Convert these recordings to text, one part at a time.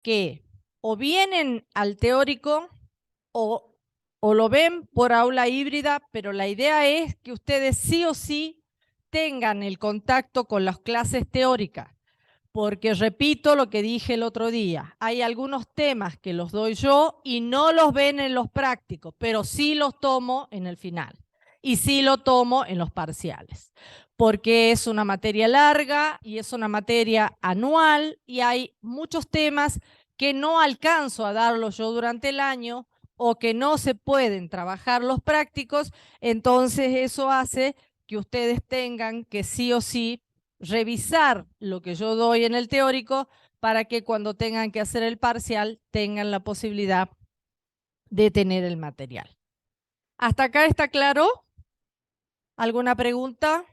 que o vienen al teórico o lo ven por aula híbrida, pero la idea es que ustedes sí o sí tengan el contacto con las clases teóricas. Porque repito lo que dije el otro día, hay algunos temas que los doy yo y no los ven en los prácticos, pero sí los tomo en el final y sí lo tomo en los parciales, porque es una materia larga y es una materia anual y hay muchos temas que no alcanzo a darlos yo durante el año o que no se pueden trabajar los prácticos, entonces eso hace que ustedes tengan que sí o sí revisar lo que yo doy en el teórico para que cuando tengan que hacer el parcial tengan la posibilidad de tener el material. ¿Hasta acá está claro? ¿Alguna pregunta?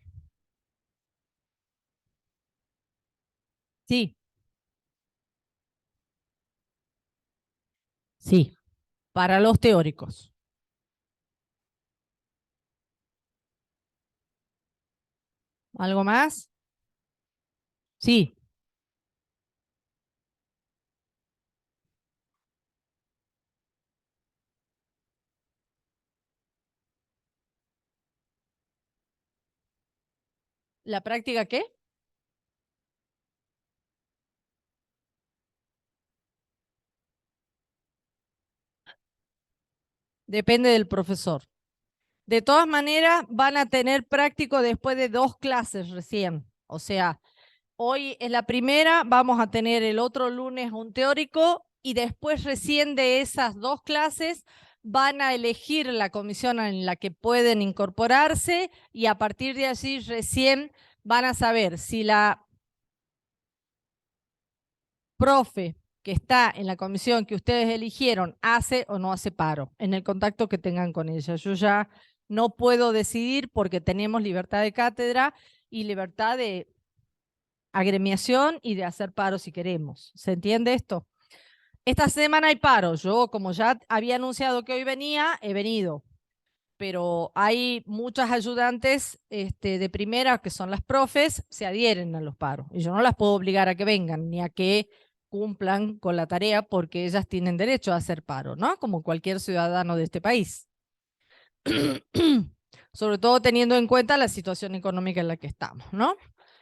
Sí, sí, para los teóricos. ¿Algo más? Sí. ¿La práctica qué? Depende del profesor. De todas maneras, van a tener práctico después de 2 clases recién. O sea, hoy es la primera, vamos a tener el otro lunes un teórico y después recién de esas 2 clases van a elegir la comisión en la que pueden incorporarse y a partir de allí recién van a saber si la profe que está en la comisión que ustedes eligieron hace o no hace paro en el contacto que tengan con ella. Yo ya no puedo decidir porque tenemos libertad de cátedra y libertad de agremiación y de hacer paro si queremos. ¿Se entiende esto? Esta semana hay paro. Yo, como ya había anunciado que hoy venía, he venido. Pero hay muchas ayudantes de primera, que son las profes, se adhieren a los paros. Y yo no las puedo obligar a que vengan, ni a que cumplan con la tarea, porque ellas tienen derecho a hacer paro, ¿no? Como cualquier ciudadano de este país. Sobre todo teniendo en cuenta la situación económica en la que estamos, ¿no?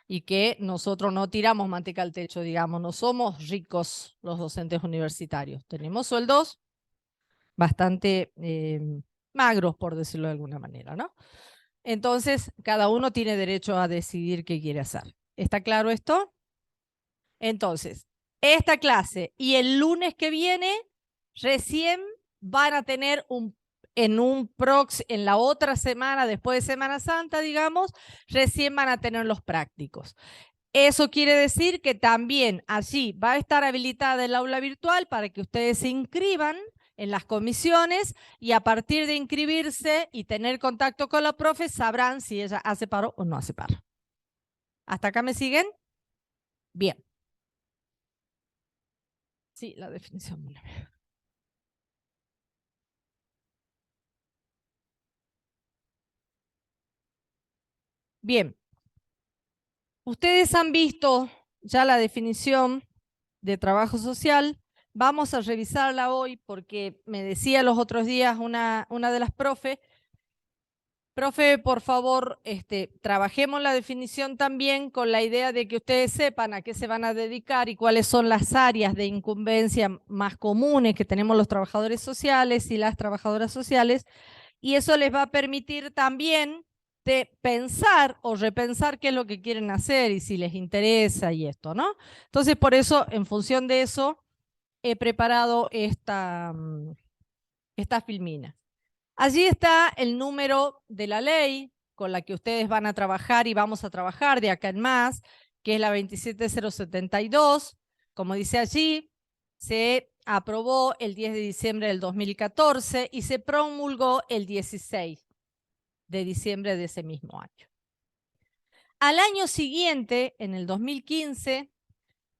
Y que nosotros no tiramos manteca al techo, digamos, no somos ricos los docentes universitarios. Tenemos sueldos bastante magros, por decirlo de alguna manera, ¿no? Entonces, cada uno tiene derecho a decidir qué quiere hacer. ¿Está claro esto? Entonces, esta clase y el lunes que viene recién van a tener en la otra semana, después de Semana Santa, digamos, recién van a tener los prácticos. Eso quiere decir que también allí va a estar habilitada el aula virtual para que ustedes se inscriban en las comisiones y a partir de inscribirse y tener contacto con la profe sabrán si ella hace paro o no hace paro. ¿Hasta acá me siguen? Bien. Sí, la definición. Bien. Ustedes han visto ya la definición de trabajo social. Vamos a revisarla hoy porque me decía los otros días una de las profes, profe, por favor, trabajemos la definición también con la idea de que ustedes sepan a qué se van a dedicar y cuáles son las áreas de incumbencia más comunes que tenemos los trabajadores sociales y las trabajadoras sociales, y eso les va a permitir también de pensar o repensar qué es lo que quieren hacer y si les interesa y esto, ¿no? Entonces, por eso, en función de eso, he preparado esta filmina. Allí está el número de la ley con la que ustedes van a trabajar y vamos a trabajar de acá en más, que es la 27072. Como dice allí, se aprobó el 10 de diciembre del 2014 y se promulgó el 16 de diciembre de ese mismo año. Al año siguiente, en el 2015,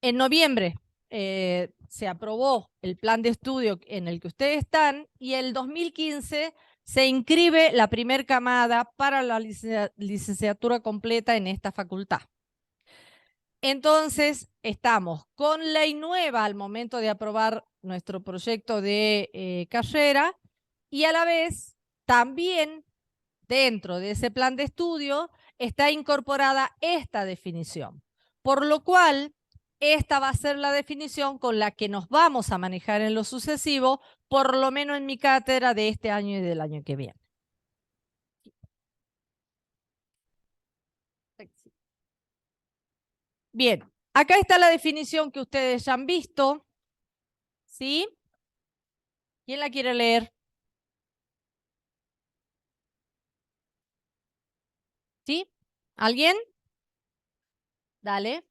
en noviembre, se aprobó el plan de estudio en el que ustedes están y el 2015 se inscribe la primer camada para la licenciatura completa en esta facultad. Entonces, estamos con ley nueva al momento de aprobar nuestro proyecto de carrera y a la vez también dentro de ese plan de estudio está incorporada esta definición. Por lo cual, esta va a ser la definición con la que nos vamos a manejar en lo sucesivo, por lo menos en mi cátedra de este año y del año que viene. Bien, acá está la definición que ustedes ya han visto, ¿sí? ¿Quién la quiere leer? ¿Sí? ¿Alguien? Dale.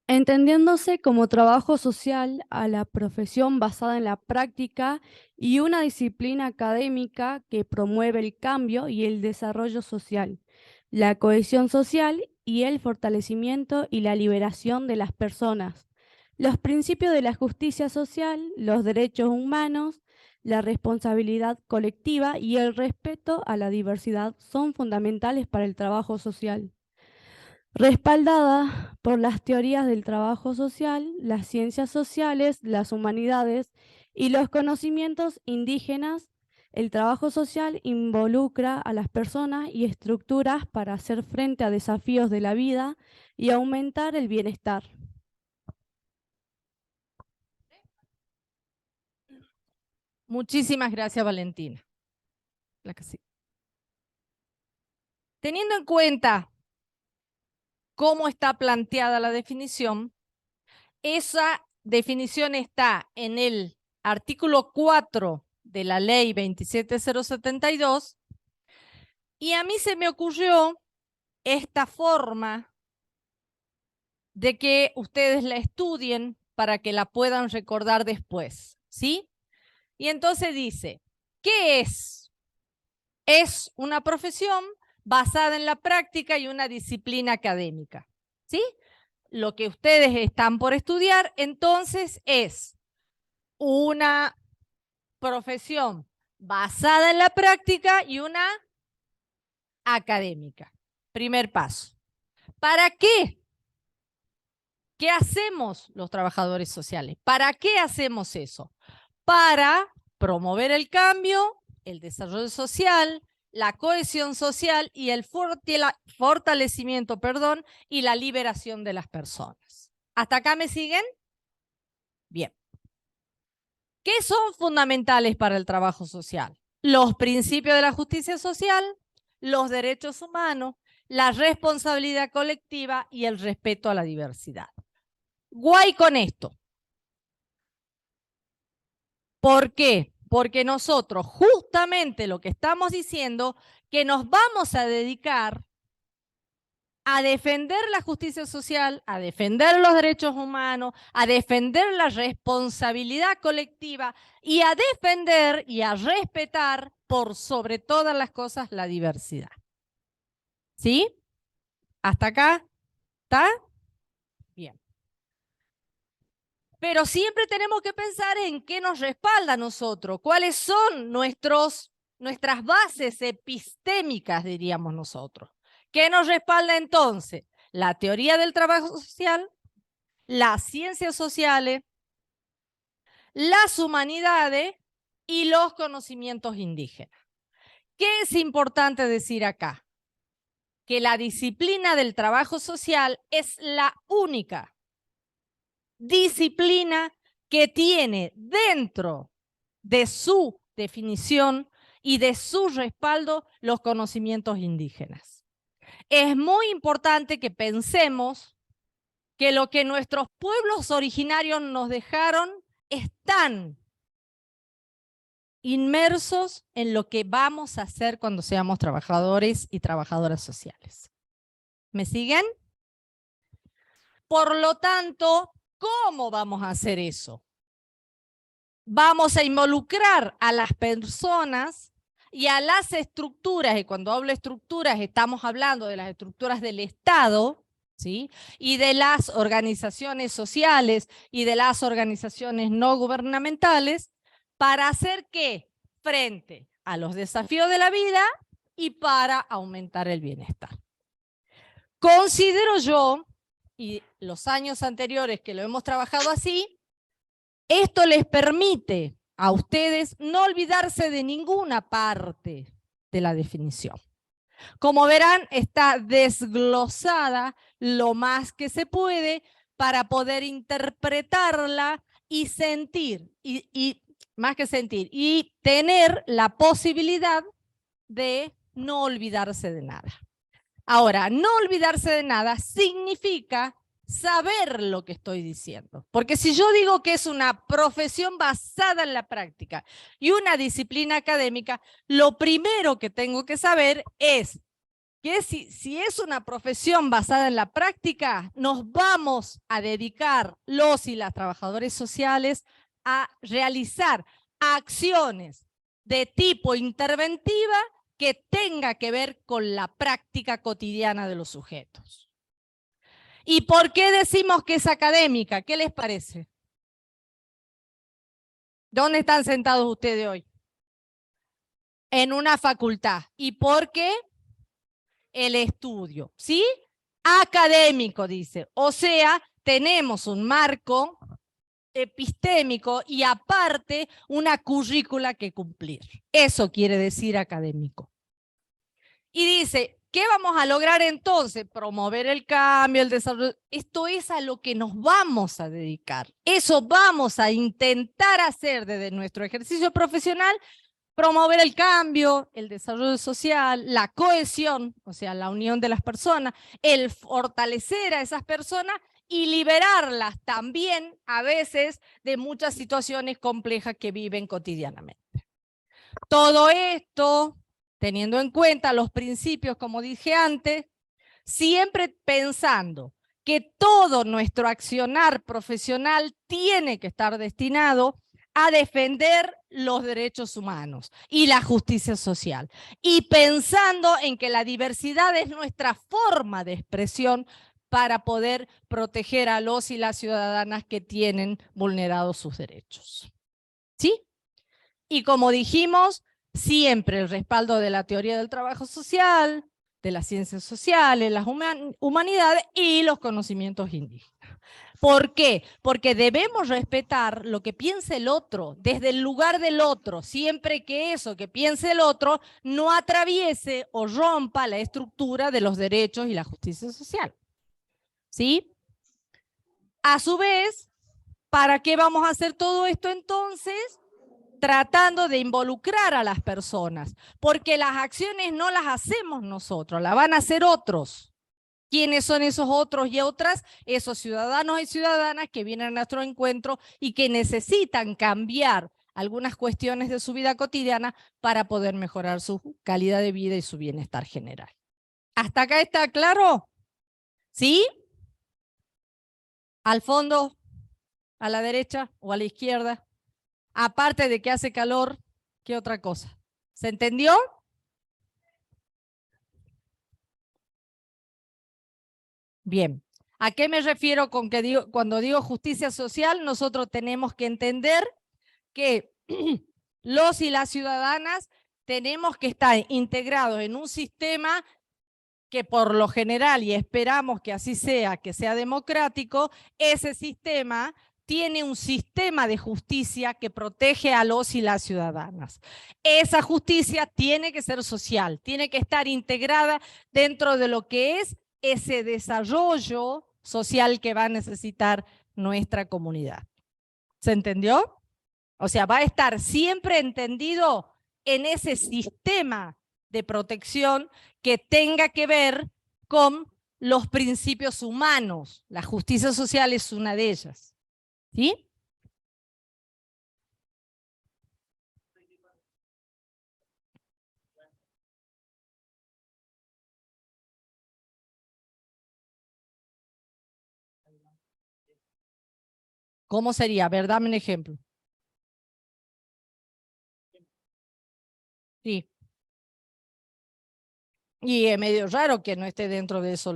Entendiéndose como trabajo social a la profesión basada en la práctica y una disciplina académica que promueve el cambio y el desarrollo social, la cohesión social y el fortalecimiento y la liberación de las personas, los principios de la justicia social, los derechos humanos, la responsabilidad colectiva y el respeto a la diversidad son fundamentales para el trabajo social. Respaldada por las teorías del trabajo social, las ciencias sociales, las humanidades y los conocimientos indígenas, el trabajo social involucra a las personas y estructuras para hacer frente a desafíos de la vida y aumentar el bienestar. Muchísimas gracias, Valentina. Teniendo en cuenta cómo está planteada la definición, esa definición está en el artículo 4 de la ley 27072 y a mí se me ocurrió esta forma de que ustedes la estudien para que la puedan recordar después, ¿sí? Y entonces dice, ¿qué es? Es una profesión basada en la práctica y una disciplina académica, ¿sí? Lo que ustedes están por estudiar, entonces, es una profesión basada en la práctica y una académica. Primer paso. ¿Para qué? ¿Qué hacemos los trabajadores sociales? ¿Para qué hacemos eso? Para promover el cambio, el desarrollo social, la cohesión social y el fortalecimiento, y la liberación de las personas. ¿Hasta acá me siguen? Bien. ¿Qué son fundamentales para el trabajo social? Los principios de la justicia social, los derechos humanos, la responsabilidad colectiva y el respeto a la diversidad. Guay con esto. ¿Por qué? Porque nosotros justamente lo que estamos diciendo, que nos vamos a dedicar a defender la justicia social, a defender los derechos humanos, a defender la responsabilidad colectiva y a defender y a respetar por sobre todas las cosas la diversidad. ¿Sí? ¿Hasta acá? ¿Está? Bien. Pero siempre tenemos que pensar en qué nos respalda a nosotros, cuáles son nuestras bases epistémicas, diríamos nosotros. ¿Qué nos respalda entonces? La teoría del trabajo social, las ciencias sociales, las humanidades y los conocimientos indígenas. ¿Qué es importante decir acá? Que la disciplina del trabajo social es la única disciplina que tiene dentro de su definición y de su respaldo los conocimientos indígenas. Es muy importante que pensemos que lo que nuestros pueblos originarios nos dejaron están inmersos en lo que vamos a hacer cuando seamos trabajadores y trabajadoras sociales. ¿Me siguen? Por lo tanto, ¿cómo vamos a hacer eso? Vamos a involucrar a las personas y a las estructuras, y cuando hablo de estructuras estamos hablando de las estructuras del Estado, ¿sí? Y de las organizaciones sociales y de las organizaciones no gubernamentales, para hacer ¿qué? Frente a los desafíos de la vida y para aumentar el bienestar. Considero yo, y los años anteriores que lo hemos trabajado así, esto les permite a ustedes no olvidarse de ninguna parte de la definición. Como verán, está desglosada lo más que se puede para poder interpretarla y sentir, y más que sentir, y tener la posibilidad de no olvidarse de nada. Ahora, no olvidarse de nada significa saber lo que estoy diciendo. Porque si yo digo que es una profesión basada en la práctica y una disciplina académica, lo primero que tengo que saber es que si es una profesión basada en la práctica, nos vamos a dedicar los y las trabajadores sociales a realizar acciones de tipo interventiva que tenga que ver con la práctica cotidiana de los sujetos. ¿Y por qué decimos que es académica? ¿Qué les parece? ¿Dónde están sentados ustedes hoy? En una facultad. ¿Y por qué? El estudio, ¿sí? Académico, dice. O sea, tenemos un marco epistémico y aparte una currícula que cumplir. Eso quiere decir académico. Y dice, ¿qué vamos a lograr entonces? Promover el cambio, el desarrollo. Esto es a lo que nos vamos a dedicar. Eso vamos a intentar hacer desde nuestro ejercicio profesional, promover el cambio, el desarrollo social, la cohesión, o sea, la unión de las personas, el fortalecer a esas personas y liberarlas también a veces de muchas situaciones complejas que viven cotidianamente. Todo esto, teniendo en cuenta los principios, como dije antes, siempre pensando que todo nuestro accionar profesional tiene que estar destinado a defender los derechos humanos y la justicia social. Y pensando en que la diversidad es nuestra forma de expresión para poder proteger a los y las ciudadanas que tienen vulnerados sus derechos. ¿Sí? Y como dijimos, siempre el respaldo de la teoría del trabajo social, de las ciencias sociales, las humanidades y los conocimientos indígenas. ¿Por qué? Porque debemos respetar lo que piense el otro, desde el lugar del otro, siempre que eso que piense el otro no atraviese o rompa la estructura de los derechos y la justicia social. ¿Sí? A su vez, ¿para qué vamos a hacer todo esto entonces? Tratando de involucrar a las personas, porque las acciones no las hacemos nosotros, las van a hacer otros. ¿Quiénes son esos otros y otras? Esos ciudadanos y ciudadanas que vienen a nuestro encuentro y que necesitan cambiar algunas cuestiones de su vida cotidiana para poder mejorar su calidad de vida y su bienestar general. ¿Hasta acá está claro? ¿Sí? ¿Al fondo? ¿A la derecha o a la izquierda? Aparte de que hace calor, ¿qué otra cosa? ¿Se entendió? Bien. ¿A qué me refiero con que cuando digo justicia social? Nosotros tenemos que entender que los y las ciudadanas tenemos que estar integrados en un sistema que por lo general, y esperamos que así sea, que sea democrático, ese sistema tiene un sistema de justicia que protege a los y las ciudadanas. Esa justicia tiene que ser social, tiene que estar integrada dentro de lo que es ese desarrollo social que va a necesitar nuestra comunidad. ¿Se entendió? O sea, va a estar siempre entendido en ese sistema de protección que tenga que ver con los principios humanos. La justicia social es una de ellas. ¿Sí? ¿Cómo sería? A ver, dame un ejemplo. Sí. Y es medio raro que no esté dentro de eso.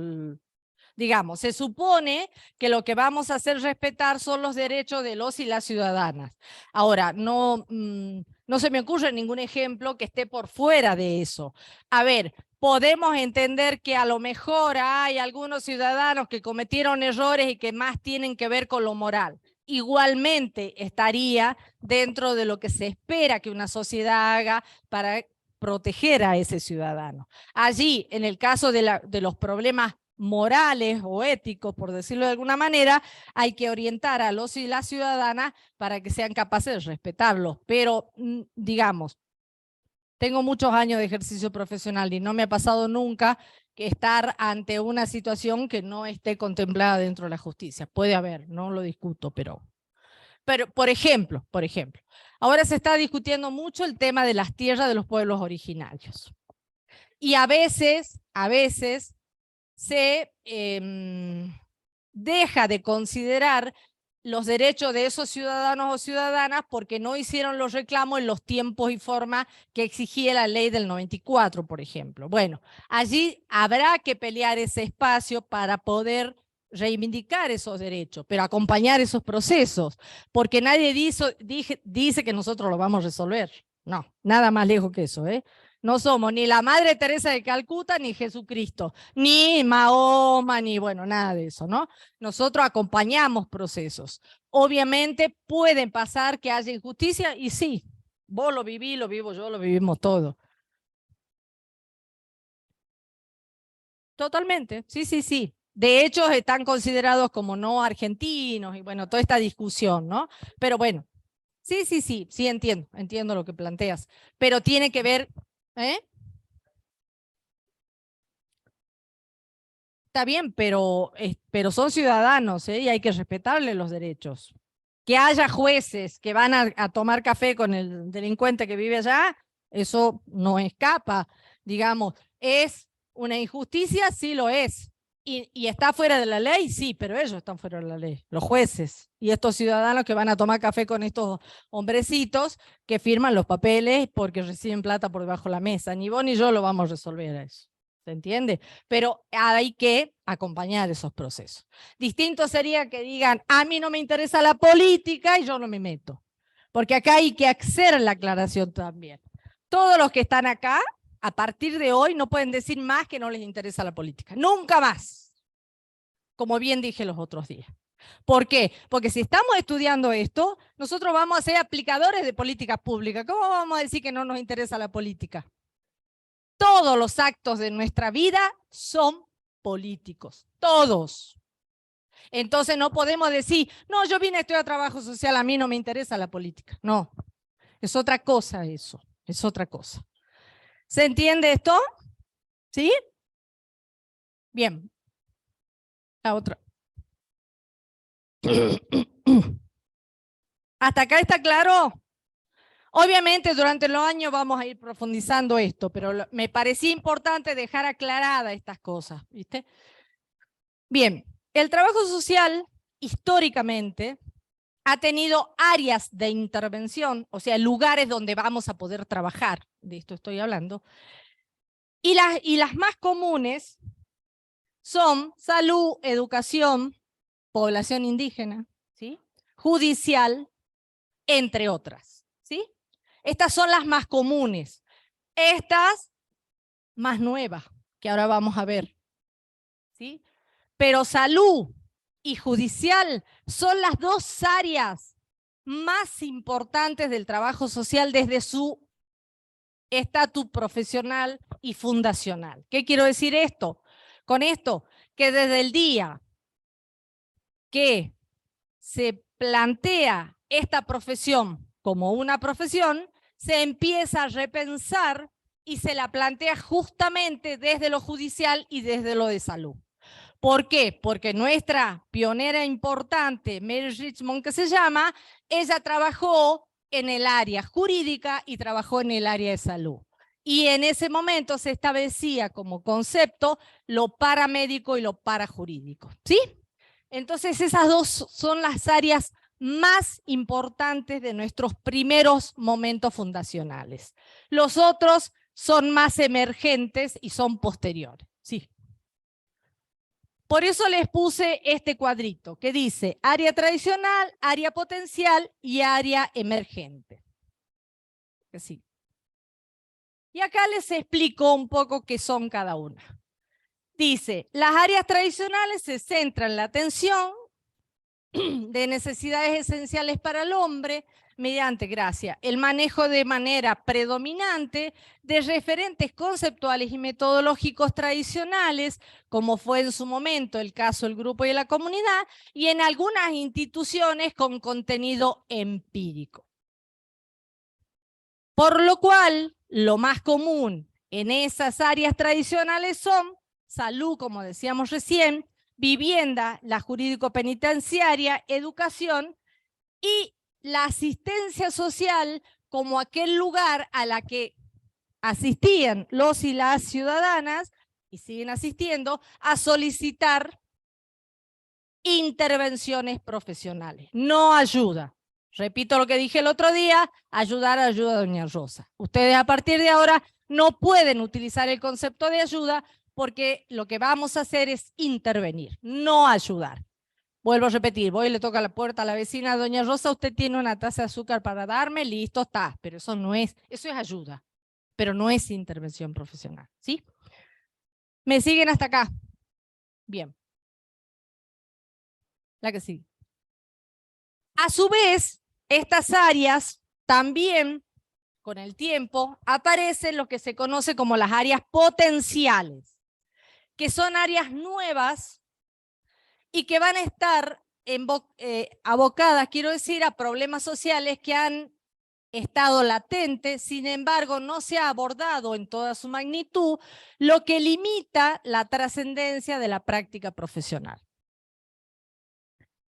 Digamos, se supone que lo que vamos a hacer respetar son los derechos de los y las ciudadanas. Ahora, no No se me ocurre ningún ejemplo que esté por fuera de eso. A ver, podemos entender que a lo mejor hay algunos ciudadanos que cometieron errores y que más tienen que ver con lo moral. Igualmente estaría dentro de lo que se espera que una sociedad haga para proteger a ese ciudadano. Allí, en el caso de los problemas morales o éticos, por decirlo de alguna manera, hay que orientar a los y las ciudadanas para que sean capaces de respetarlos. Pero, digamos, tengo muchos años de ejercicio profesional y no me ha pasado nunca que estar ante una situación que no esté contemplada dentro de la justicia. Puede haber, no lo discuto, pero por ejemplo, ahora se está discutiendo mucho el tema de las tierras de los pueblos originarios. Y a veces se deja de considerar los derechos de esos ciudadanos o ciudadanas porque no hicieron los reclamos en los tiempos y formas que exigía la ley del 94, por ejemplo. Bueno, allí habrá que pelear ese espacio para poder reivindicar esos derechos, pero acompañar esos procesos, porque nadie dice que nosotros lo vamos a resolver. No, nada más lejos que eso, ¿eh? No somos ni la Madre Teresa de Calcuta, ni Jesucristo, ni Mahoma, ni bueno, nada de eso, ¿no? Nosotros acompañamos procesos. Obviamente pueden pasar que haya injusticia, y sí, vos lo vivís, lo vivo yo, lo vivimos todos. Totalmente, sí, sí, sí. De hecho, están considerados como no argentinos, y bueno, toda esta discusión, ¿no? Pero bueno, sí, sí, sí, sí, entiendo lo que planteas, pero tiene que ver, ¿eh? Está bien, pero son ciudadanos, ¿eh? Y hay que respetarles los derechos. Que haya jueces que van a tomar café con el delincuente que vive allá, eso no escapa, digamos. ¿Es una injusticia? Sí lo es. ¿Y está fuera de la ley? Sí, pero ellos están fuera de la ley, los jueces. Y estos ciudadanos que van a tomar café con estos hombrecitos que firman los papeles porque reciben plata por debajo de la mesa. Ni vos ni yo lo vamos a resolver a eso. ¿Se entiende? Pero hay que acompañar esos procesos. Distinto sería que digan, a mí no me interesa la política y yo no me meto. Porque acá hay que hacer la aclaración también. Todos los que están acá, a partir de hoy, no pueden decir más que no les interesa la política. Nunca más. Como bien dije los otros días. ¿Por qué? Porque si estamos estudiando esto, nosotros vamos a ser aplicadores de políticas públicas. ¿Cómo vamos a decir que no nos interesa la política? Todos los actos de nuestra vida son políticos, todos. Entonces no podemos decir, no, yo vine a estudiar trabajo social, a mí no me interesa la política. No, es otra cosa eso, es otra cosa. ¿Se entiende esto? ¿Sí? Bien. La otra. ¿Hasta acá está claro? Obviamente durante los años vamos a ir profundizando esto, pero me parecía importante dejar aclaradas estas cosas, ¿viste? Bien, el trabajo social históricamente ha tenido áreas de intervención, o sea, lugares donde vamos a poder trabajar, de esto estoy hablando, y las más comunes son salud, educación, población indígena, ¿sí? Judicial, entre otras, ¿sí? Estas son las más comunes. Estas más nuevas, que ahora vamos a ver, ¿sí? Pero salud y judicial son las dos áreas más importantes del trabajo social desde su estatus profesional y fundacional. ¿Qué quiero decir esto? Con esto, que desde el día que se plantea esta profesión como una profesión, se empieza a repensar y se la plantea justamente desde lo judicial y desde lo de salud. ¿Por qué? Porque nuestra pionera importante, Mary Richmond, que se llama, ella trabajó en el área jurídica y trabajó en el área de salud. Y en ese momento se establecía como concepto lo paramédico y lo parajurídico, ¿sí? Entonces esas dos son las áreas más importantes de nuestros primeros momentos fundacionales. Los otros son más emergentes y son posteriores, sí. Por eso les puse este cuadrito que dice área tradicional, área potencial y área emergente. Que sí. Y acá les explico un poco qué son cada una. Dice, las áreas tradicionales se centran en la atención de necesidades esenciales para el hombre mediante, el manejo de manera predominante de referentes conceptuales y metodológicos tradicionales, como fue en su momento el caso del grupo y la comunidad, y en algunas instituciones con contenido empírico. Por lo cual, lo más común en esas áreas tradicionales son salud, como decíamos recién, vivienda, la jurídico-penitenciaria, educación y la asistencia social como aquel lugar a la que asistían los y las ciudadanas, y siguen asistiendo, a solicitar intervenciones profesionales, no ayuda. Repito lo que dije el otro día, ayudar a doña Rosa. Ustedes a partir de ahora no pueden utilizar el concepto de ayuda porque lo que vamos a hacer es intervenir, no ayudar. Vuelvo a repetir, voy y le toco a la puerta a la vecina, doña Rosa, usted tiene una taza de azúcar para darme, listo, está. Pero eso no es, eso es ayuda, pero no es intervención profesional, ¿sí? ¿Me siguen hasta acá? Bien. La que sigue. A su vez, estas áreas también, con el tiempo, aparecen lo que se conoce como las áreas potenciales, que son áreas nuevas y que van a estar abocadas, quiero decir, a problemas sociales que han estado latentes, sin embargo, no se ha abordado en toda su magnitud, lo que limita la trascendencia de la práctica profesional.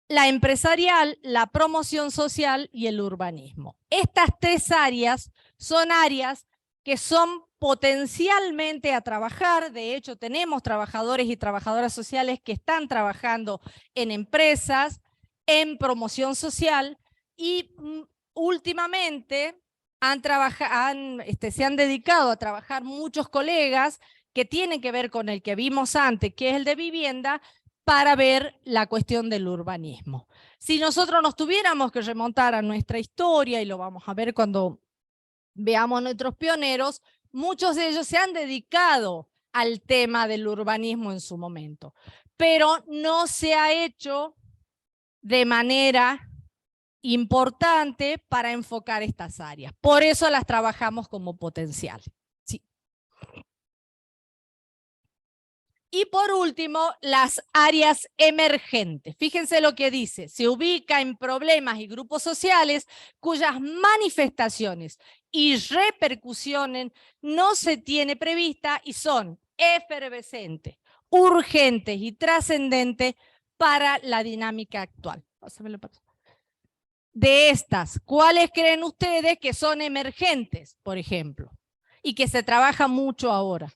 La empresarial, la promoción social y el urbanismo. Estas tres áreas son áreas que son potencialmente a trabajar. De hecho, tenemos trabajadores y trabajadoras sociales que están trabajando en empresas, en promoción social y últimamente se han dedicado a trabajar muchos colegas que tienen que ver con el que vimos antes, que es el de vivienda, para ver la cuestión del urbanismo. Si nosotros nos tuviéramos que remontar a nuestra historia, y lo vamos a ver cuando veamos nuestros pioneros, muchos de ellos se han dedicado al tema del urbanismo en su momento, pero no se ha hecho de manera importante para enfocar estas áreas. Por eso las trabajamos como potencial. Sí. Y por último, las áreas emergentes. Fíjense lo que dice, se ubica en problemas y grupos sociales cuyas manifestaciones y repercusiones no se tiene prevista y son efervescentes, urgentes y trascendentes para la dinámica actual. Pásamelo, pásamelo. De estas, ¿cuáles creen ustedes que son emergentes, por ejemplo? Y que se trabaja mucho ahora.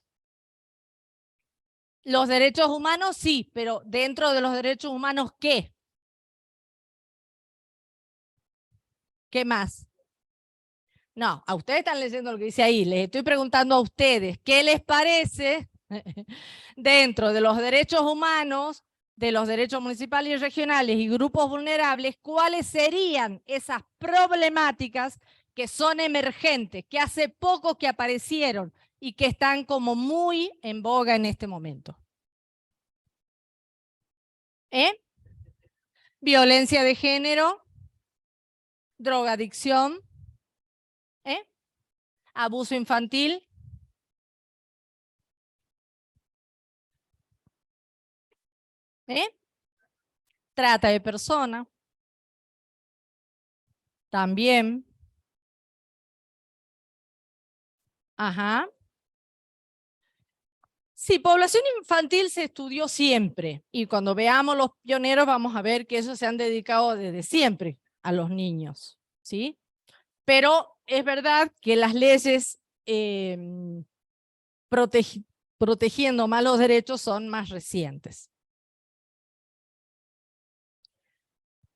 Los derechos humanos sí, pero dentro de los derechos humanos, ¿qué? ¿Qué más? No, a ustedes están leyendo lo que dice ahí. Les estoy preguntando a ustedes, ¿qué les parece dentro de los derechos humanos, de los derechos municipales y regionales y grupos vulnerables, cuáles serían esas problemáticas que son emergentes, que hace poco que aparecieron y que están como muy en boga en este momento? Violencia de género, drogadicción, abuso infantil, trata de personas, también. Ajá. Sí, población infantil se estudió siempre y cuando veamos los pioneros vamos a ver que ellos se han dedicado desde siempre a los niños, ¿sí? Pero es verdad que las leyes protegiendo más los derechos son más recientes.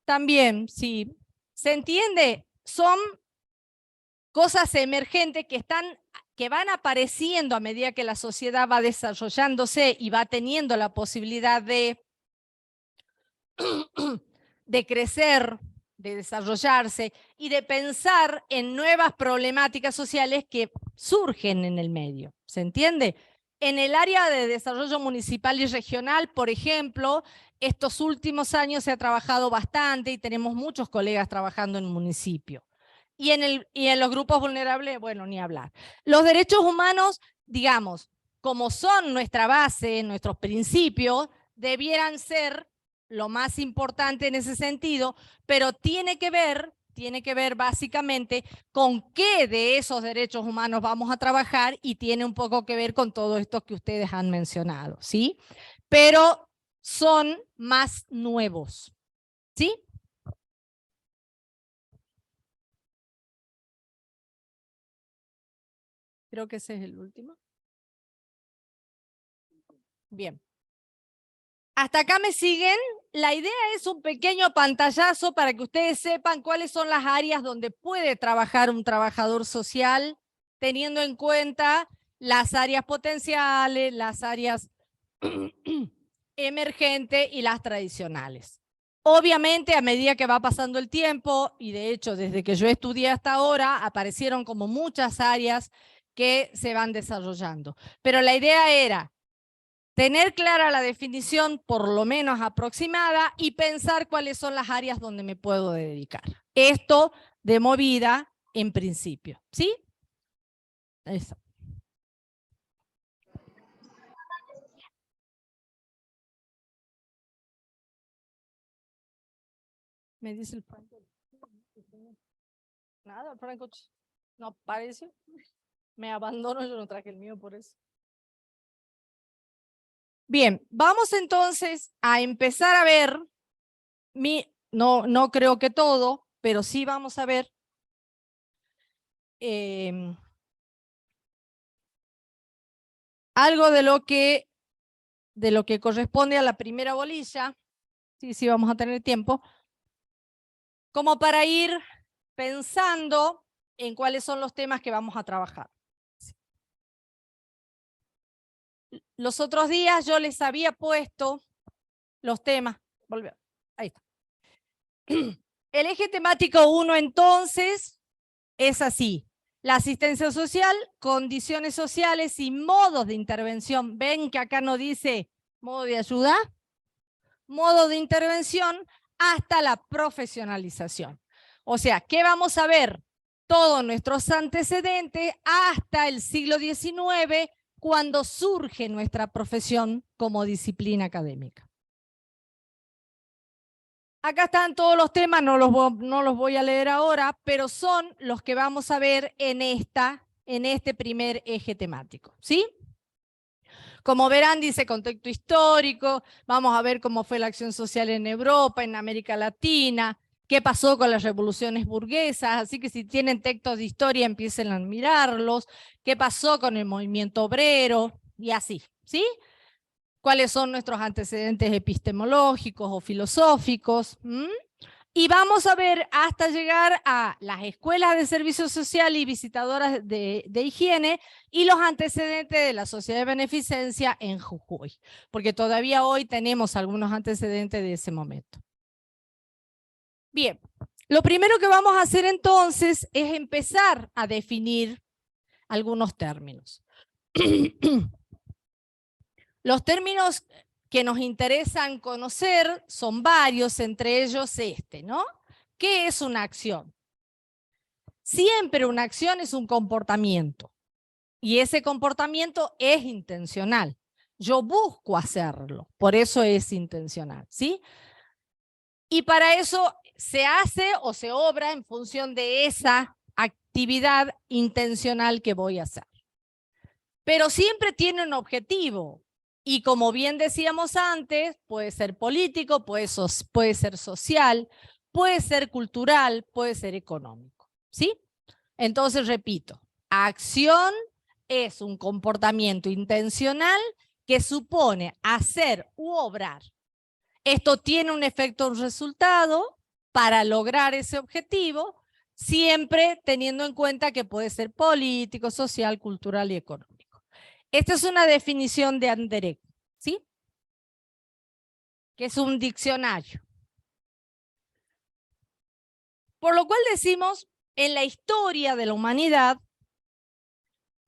También, sí, se entiende, son cosas emergentes que van apareciendo a medida que la sociedad va desarrollándose y va teniendo la posibilidad de crecer de desarrollarse y de pensar en nuevas problemáticas sociales que surgen en el medio. ¿Se entiende? En el área de desarrollo municipal y regional, por ejemplo, estos últimos años se ha trabajado bastante y tenemos muchos colegas trabajando en municipio. Y en los grupos vulnerables, bueno, ni hablar. Los derechos humanos, digamos, como son nuestra base, nuestros principios, debieran ser lo más importante en ese sentido, pero tiene que ver básicamente con qué de esos derechos humanos vamos a trabajar y tiene un poco que ver con todo esto que ustedes han mencionado, ¿sí? Pero son más nuevos, ¿sí? Creo que ese es el último. Bien. ¿Hasta acá me siguen? La idea es un pequeño pantallazo para que ustedes sepan cuáles son las áreas donde puede trabajar un trabajador social, teniendo en cuenta las áreas potenciales, las áreas emergentes y las tradicionales. Obviamente, a medida que va pasando el tiempo, y de hecho desde que yo estudié hasta ahora, aparecieron como muchas áreas que se van desarrollando. Pero la idea era tener clara la definición, por lo menos aproximada, y pensar cuáles son las áreas donde me puedo dedicar. Esto de movida en principio, ¿sí? Eso. Me dice el Franco. Nada, Franco. No aparece. Me abandono, yo no traje el mío por eso. Bien, vamos entonces a empezar a ver, no creo que todo, pero sí vamos a ver algo de lo que corresponde a la primera bolilla. Sí, vamos a tener tiempo, como para ir pensando en cuáles son los temas que vamos a trabajar. Los otros días yo les había puesto los temas. Ahí está. El eje temático 1 entonces es así: la asistencia social, condiciones sociales y modos de intervención. ¿Ven que acá no dice modo de ayuda? Modo de intervención hasta la profesionalización. O sea, ¿qué vamos a ver? Todos nuestros antecedentes hasta el siglo XIX, cuando surge nuestra profesión como disciplina académica. Acá están todos los temas, no los voy a leer ahora, pero son los que vamos a ver en este primer eje temático, ¿sí? Como verán, dice contexto histórico, vamos a ver cómo fue la acción social en Europa, en América Latina, qué pasó con las revoluciones burguesas, así que si tienen textos de historia empiecen a mirarlos, qué pasó con el movimiento obrero y así, ¿sí? Cuáles son nuestros antecedentes epistemológicos o filosóficos. Y vamos a ver hasta llegar a las escuelas de servicio social y visitadoras de higiene y los antecedentes de la sociedad de beneficencia en Jujuy, porque todavía hoy tenemos algunos antecedentes de ese momento. Bien, lo primero que vamos a hacer entonces es empezar a definir algunos términos. Los términos que nos interesan conocer son varios, entre ellos ¿no? ¿Qué es una acción? Siempre una acción es un comportamiento, y ese comportamiento es intencional. Yo busco hacerlo, por eso es intencional, ¿sí? Y para eso se hace o se obra en función de esa actividad intencional que voy a hacer. Pero siempre tiene un objetivo. Y como bien decíamos antes, puede ser político, puede ser social, puede ser cultural, puede ser económico, ¿sí? Entonces, repito, acción es un comportamiento intencional que supone hacer u obrar. Esto tiene un efecto, un resultado para lograr ese objetivo, siempre teniendo en cuenta que puede ser político, social, cultural y económico. Esta es una definición de Anderek, ¿sí? Que es un diccionario. Por lo cual decimos, en la historia de la humanidad,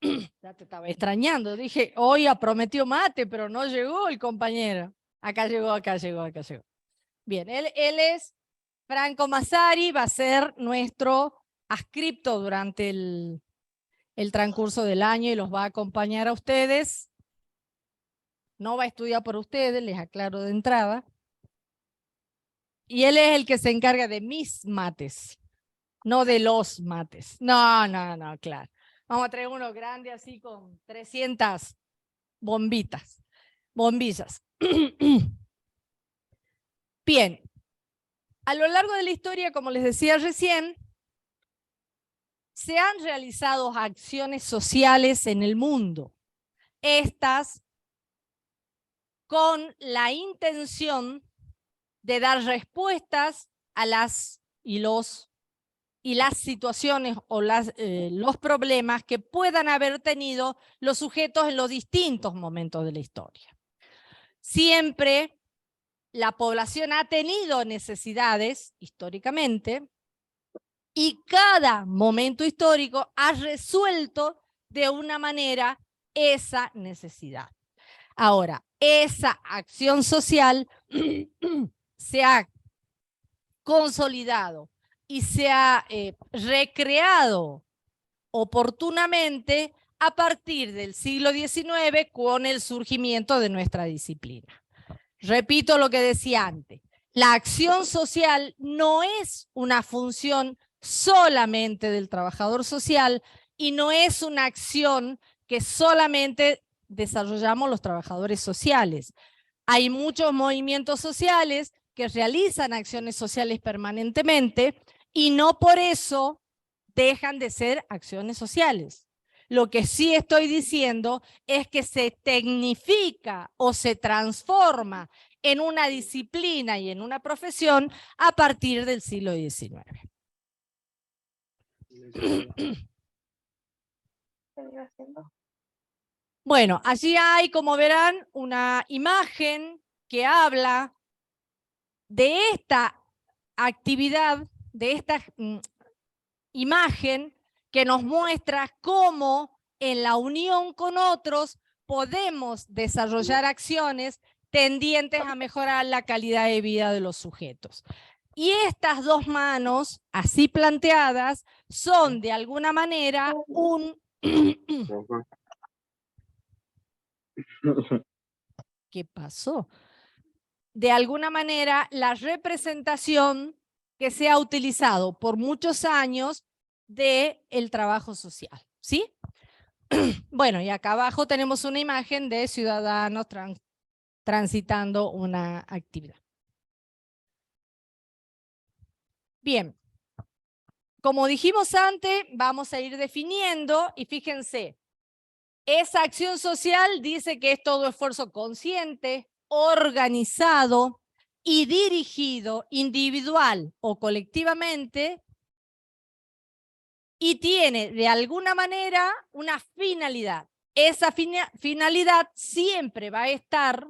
ya te estaba extrañando, dije, hoy prometió mate, pero no llegó el compañero. Acá llegó. Bien, él es Franco Massari, va a ser nuestro adscripto durante el transcurso del año y los va a acompañar a ustedes. No va a estudiar por ustedes, les aclaro de entrada. Y él es el que se encarga de mis mates, no de los mates. No, claro. Vamos a traer uno grande así con 300 bombillas. Bien, a lo largo de la historia, como les decía recién, se han realizado acciones sociales en el mundo. Estas con la intención de dar respuestas a las situaciones o los problemas que puedan haber tenido los sujetos en los distintos momentos de la historia. Siempre la población ha tenido necesidades históricamente y cada momento histórico ha resuelto de una manera esa necesidad. Ahora, esa acción social se ha consolidado y se ha recreado oportunamente a partir del siglo XIX con el surgimiento de nuestra disciplina. Repito lo que decía antes, la acción social no es una función solamente del trabajador social y no es una acción que solamente desarrollamos los trabajadores sociales. Hay muchos movimientos sociales que realizan acciones sociales permanentemente y no por eso dejan de ser acciones sociales. Lo que sí estoy diciendo es que se tecnifica o se transforma en una disciplina y en una profesión a partir del siglo XIX. Bueno, allí hay, como verán, una imagen que habla de esta actividad, de esta imagen que nos muestra cómo en la unión con otros podemos desarrollar acciones tendientes a mejorar la calidad de vida de los sujetos. Y estas dos manos, así planteadas, son de alguna manera un... ¿Qué pasó? De alguna manera la representación que se ha utilizado por muchos años del trabajo social, ¿sí? Bueno, y acá abajo tenemos una imagen de ciudadanos transitando una actividad. Bien, como dijimos antes, vamos a ir definiendo y fíjense, esa acción social dice que es todo esfuerzo consciente, organizado y dirigido individual o colectivamente y tiene de alguna manera una finalidad. Esa finalidad siempre va a estar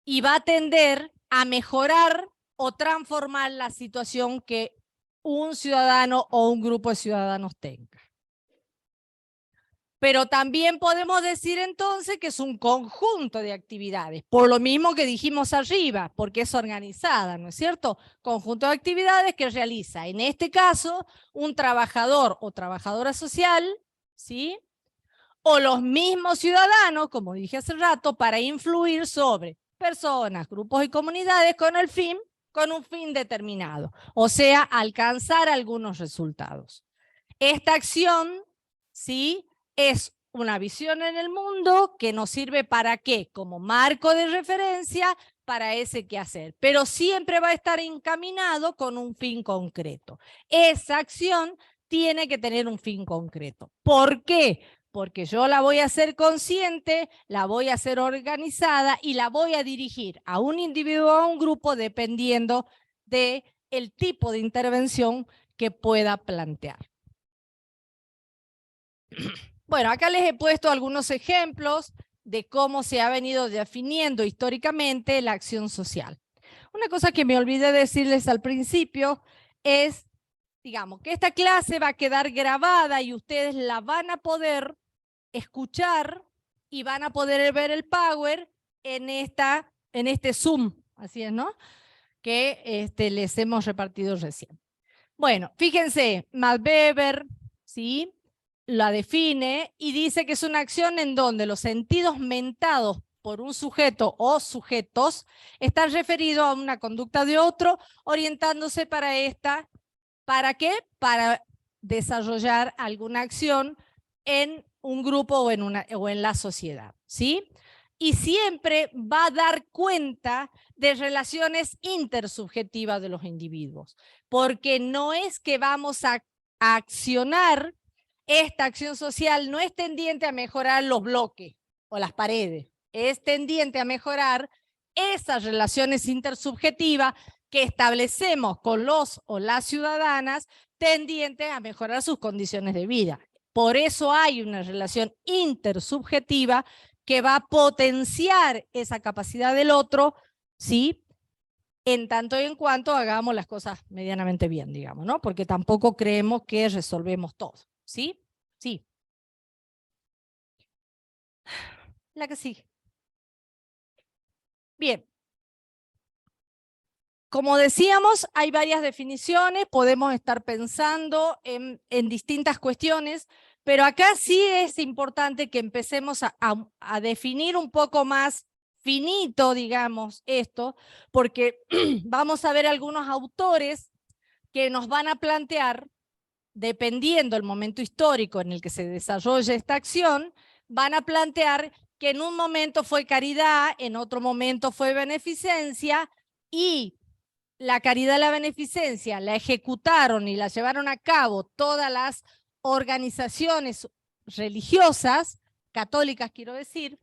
y va a tender a mejorar o transformar la situación que un ciudadano o un grupo de ciudadanos tenga. Pero también podemos decir entonces que es un conjunto de actividades, por lo mismo que dijimos arriba, porque es organizada, ¿no es cierto? Conjunto de actividades que realiza, en este caso, un trabajador o trabajadora social, ¿sí? O los mismos ciudadanos, como dije hace rato, para influir sobre personas, grupos y comunidades con un fin determinado, o sea, alcanzar algunos resultados. Esta acción, ¿sí?, es una visión en el mundo que nos sirve para qué, como marco de referencia para ese quehacer, pero siempre va a estar encaminado con un fin concreto. Esa acción tiene que tener un fin concreto. ¿Por qué? Porque yo la voy a hacer consciente, la voy a hacer organizada y la voy a dirigir a un individuo o a un grupo dependiendo del tipo de intervención que pueda plantear. Bueno, acá les he puesto algunos ejemplos de cómo se ha venido definiendo históricamente la acción social. Una cosa que me olvidé decirles al principio es digamos, que esta clase va a quedar grabada y ustedes la van a poder escuchar y van a poder ver el Power en este Zoom, así es, ¿no? Que les hemos repartido recién. Bueno, fíjense, Max Weber, ¿sí? La define y dice que es una acción en donde los sentidos mentados por un sujeto o sujetos están referidos a una conducta de otro, orientándose para esta. ¿Para qué? Para desarrollar alguna acción en un grupo o en la sociedad, ¿sí? Y siempre va a dar cuenta de relaciones intersubjetivas de los individuos, porque no es que vamos a accionar, esta acción social no es tendiente a mejorar los bloques o las paredes, es tendiente a mejorar esas relaciones intersubjetivas que establecemos con los o las ciudadanas tendientes a mejorar sus condiciones de vida. Por eso hay una relación intersubjetiva que va a potenciar esa capacidad del otro, ¿sí? En tanto y en cuanto hagamos las cosas medianamente bien, digamos, ¿no? Porque tampoco creemos que resolvemos todo, ¿sí? Sí. La que sigue. Bien. Como decíamos, hay varias definiciones, podemos estar pensando en distintas cuestiones, pero acá sí es importante que empecemos a definir un poco más finito, digamos, esto, porque vamos a ver algunos autores que nos van a plantear, dependiendo del momento histórico en el que se desarrolle esta acción, van a plantear que en un momento fue caridad, en otro momento fue beneficencia, y la caridad y la beneficencia la ejecutaron y la llevaron a cabo todas las organizaciones religiosas, católicas quiero decir,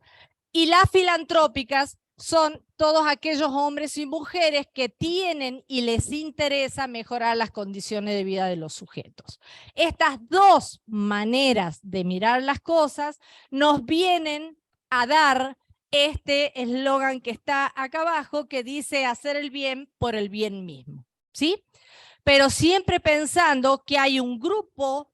y las filantrópicas son todos aquellos hombres y mujeres que tienen y les interesa mejorar las condiciones de vida de los sujetos. Estas dos maneras de mirar las cosas nos vienen a dar este eslogan que está acá abajo, que dice hacer el bien por el bien mismo, ¿sí? Pero siempre pensando que hay un grupo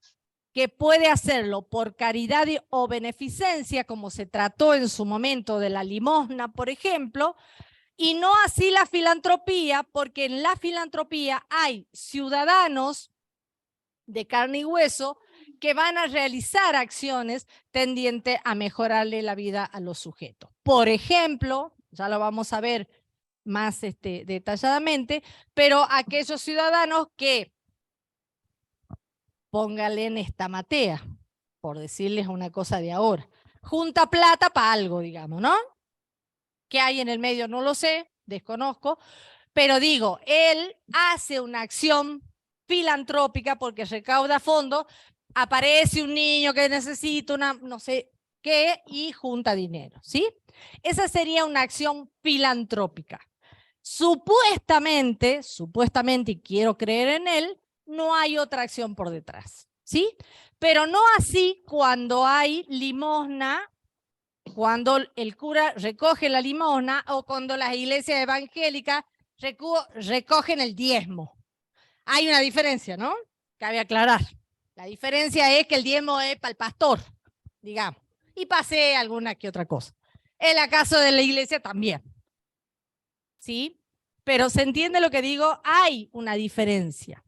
que puede hacerlo por caridad o beneficencia, como se trató en su momento de la limosna, por ejemplo, y no así la filantropía, porque en la filantropía hay ciudadanos de carne y hueso que van a realizar acciones tendientes a mejorarle la vida a los sujetos. Por ejemplo, ya lo vamos a ver más detalladamente, pero aquellos ciudadanos que, póngale en esta matea, por decirles una cosa de ahora, junta plata para algo, digamos, ¿no? ¿Qué hay en el medio? No lo sé, desconozco, pero digo, él hace una acción filantrópica porque recauda fondos, aparece un niño que necesita una no sé qué y junta dinero, ¿sí? Esa sería una acción filantrópica. Supuestamente, y quiero creer en él, no hay otra acción por detrás, ¿sí? Pero no así cuando hay limosna, cuando el cura recoge la limosna o cuando las iglesias evangélicas recogen el diezmo. Hay una diferencia, ¿no? Cabe aclarar. La diferencia es que el diezmo es para el pastor, digamos, y pase alguna que otra cosa. En el caso de la iglesia también. ¿Sí? Pero se entiende lo que digo, hay una diferencia.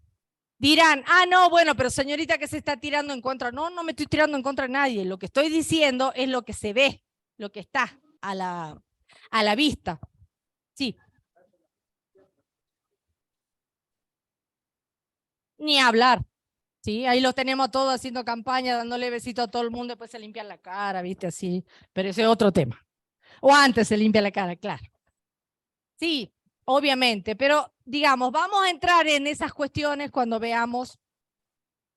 Dirán, no, bueno, pero señorita, ¿qué se está tirando en contra? No, no me estoy tirando en contra de nadie. Lo que estoy diciendo es lo que se ve, lo que está a la vista. Sí. Ni hablar. Sí, ahí los tenemos todos haciendo campaña, dándole besito a todo el mundo, después se limpian la cara, ¿viste? Así. Pero ese es otro tema. O antes se limpia la cara, claro. Sí, obviamente, pero digamos, vamos a entrar en esas cuestiones cuando veamos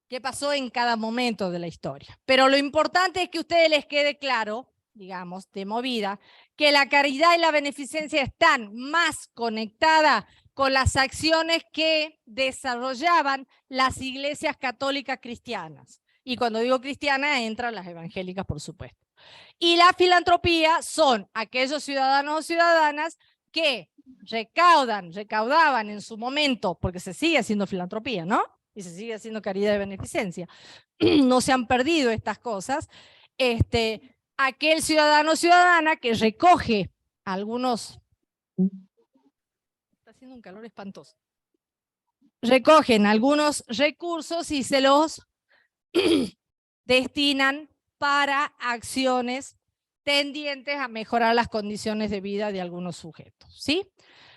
qué pasó en cada momento de la historia. Pero lo importante es que a ustedes les quede claro, digamos, de movida, que la caridad y la beneficencia están más conectadas con las acciones que desarrollaban las iglesias católicas cristianas. Y cuando digo cristianas, entran las evangélicas, por supuesto. Y la filantropía son aquellos ciudadanos o ciudadanas que recaudaban en su momento, porque se sigue haciendo filantropía, ¿no? y se sigue haciendo caridad de beneficencia. No se han perdido estas cosas. Aquel ciudadano o ciudadana que recoge algunos... Está haciendo un calor espantoso. Recogen algunos recursos y se los destinan para acciones tendientes a mejorar las condiciones de vida de algunos sujetos, ¿sí?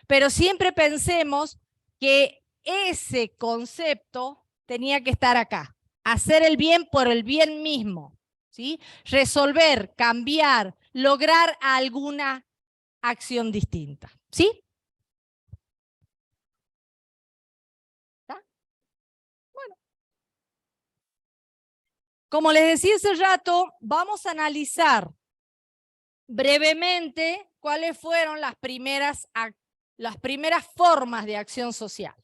Pero siempre pensemos que ese concepto tenía que estar acá. Hacer el bien por el bien mismo, ¿sí? Resolver, cambiar, lograr alguna acción distinta, ¿sí? ¿Está? Bueno. Como les decía hace rato, vamos a analizar brevemente cuáles fueron las primeras formas de acción social.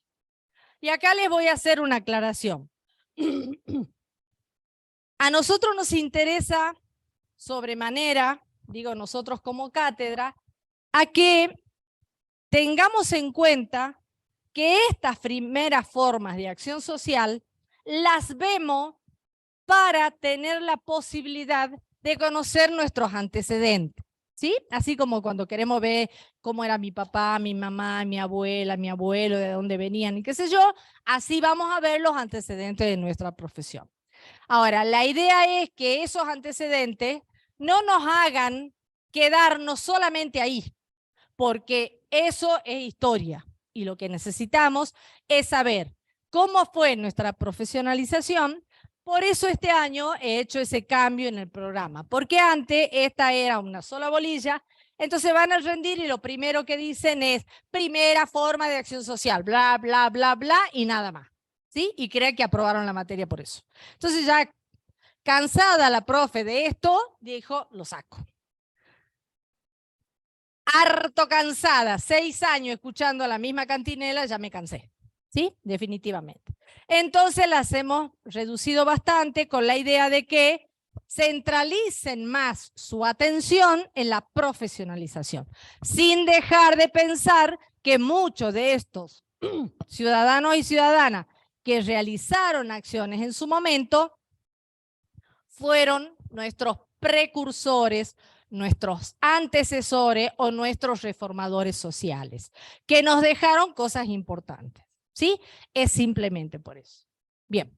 Y acá les voy a hacer una aclaración. A nosotros nos interesa sobremanera, digo nosotros como cátedra, a que tengamos en cuenta que estas primeras formas de acción social las vemos para tener la posibilidad de conocer nuestros antecedentes, ¿sí? Así como cuando queremos ver cómo era mi papá, mi mamá, mi abuela, mi abuelo, de dónde venían y qué sé yo, así vamos a ver los antecedentes de nuestra profesión. Ahora, la idea es que esos antecedentes no nos hagan quedarnos solamente ahí, porque eso es historia y lo que necesitamos es saber cómo fue nuestra profesionalización. Por eso este año he hecho ese cambio en el programa, porque antes esta era una sola bolilla, entonces van a rendir y lo primero que dicen es primera forma de acción social, bla, bla, bla, bla, y nada más, ¿sí? Y creen que aprobaron la materia por eso. Entonces ya cansada la profe de esto, dijo, lo saco. Harto cansada, 6 años escuchando a la misma cantinela, ya me cansé, ¿sí? Definitivamente. Entonces las hemos reducido bastante con la idea de que centralicen más su atención en la profesionalización, sin dejar de pensar que muchos de estos ciudadanos y ciudadanas que realizaron acciones en su momento fueron nuestros precursores, nuestros antecesores o nuestros reformadores sociales, que nos dejaron cosas importantes, ¿sí? Es simplemente por eso. Bien.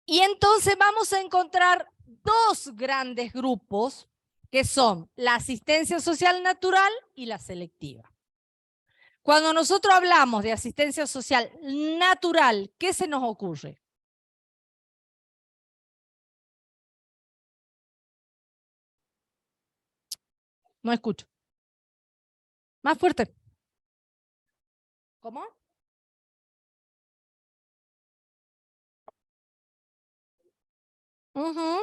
Y entonces vamos a encontrar dos grandes grupos que son la asistencia social natural y la selectiva. Cuando nosotros hablamos de asistencia social natural, ¿qué se nos ocurre? No escucho. Más fuerte. ¿Cómo? Uh-huh.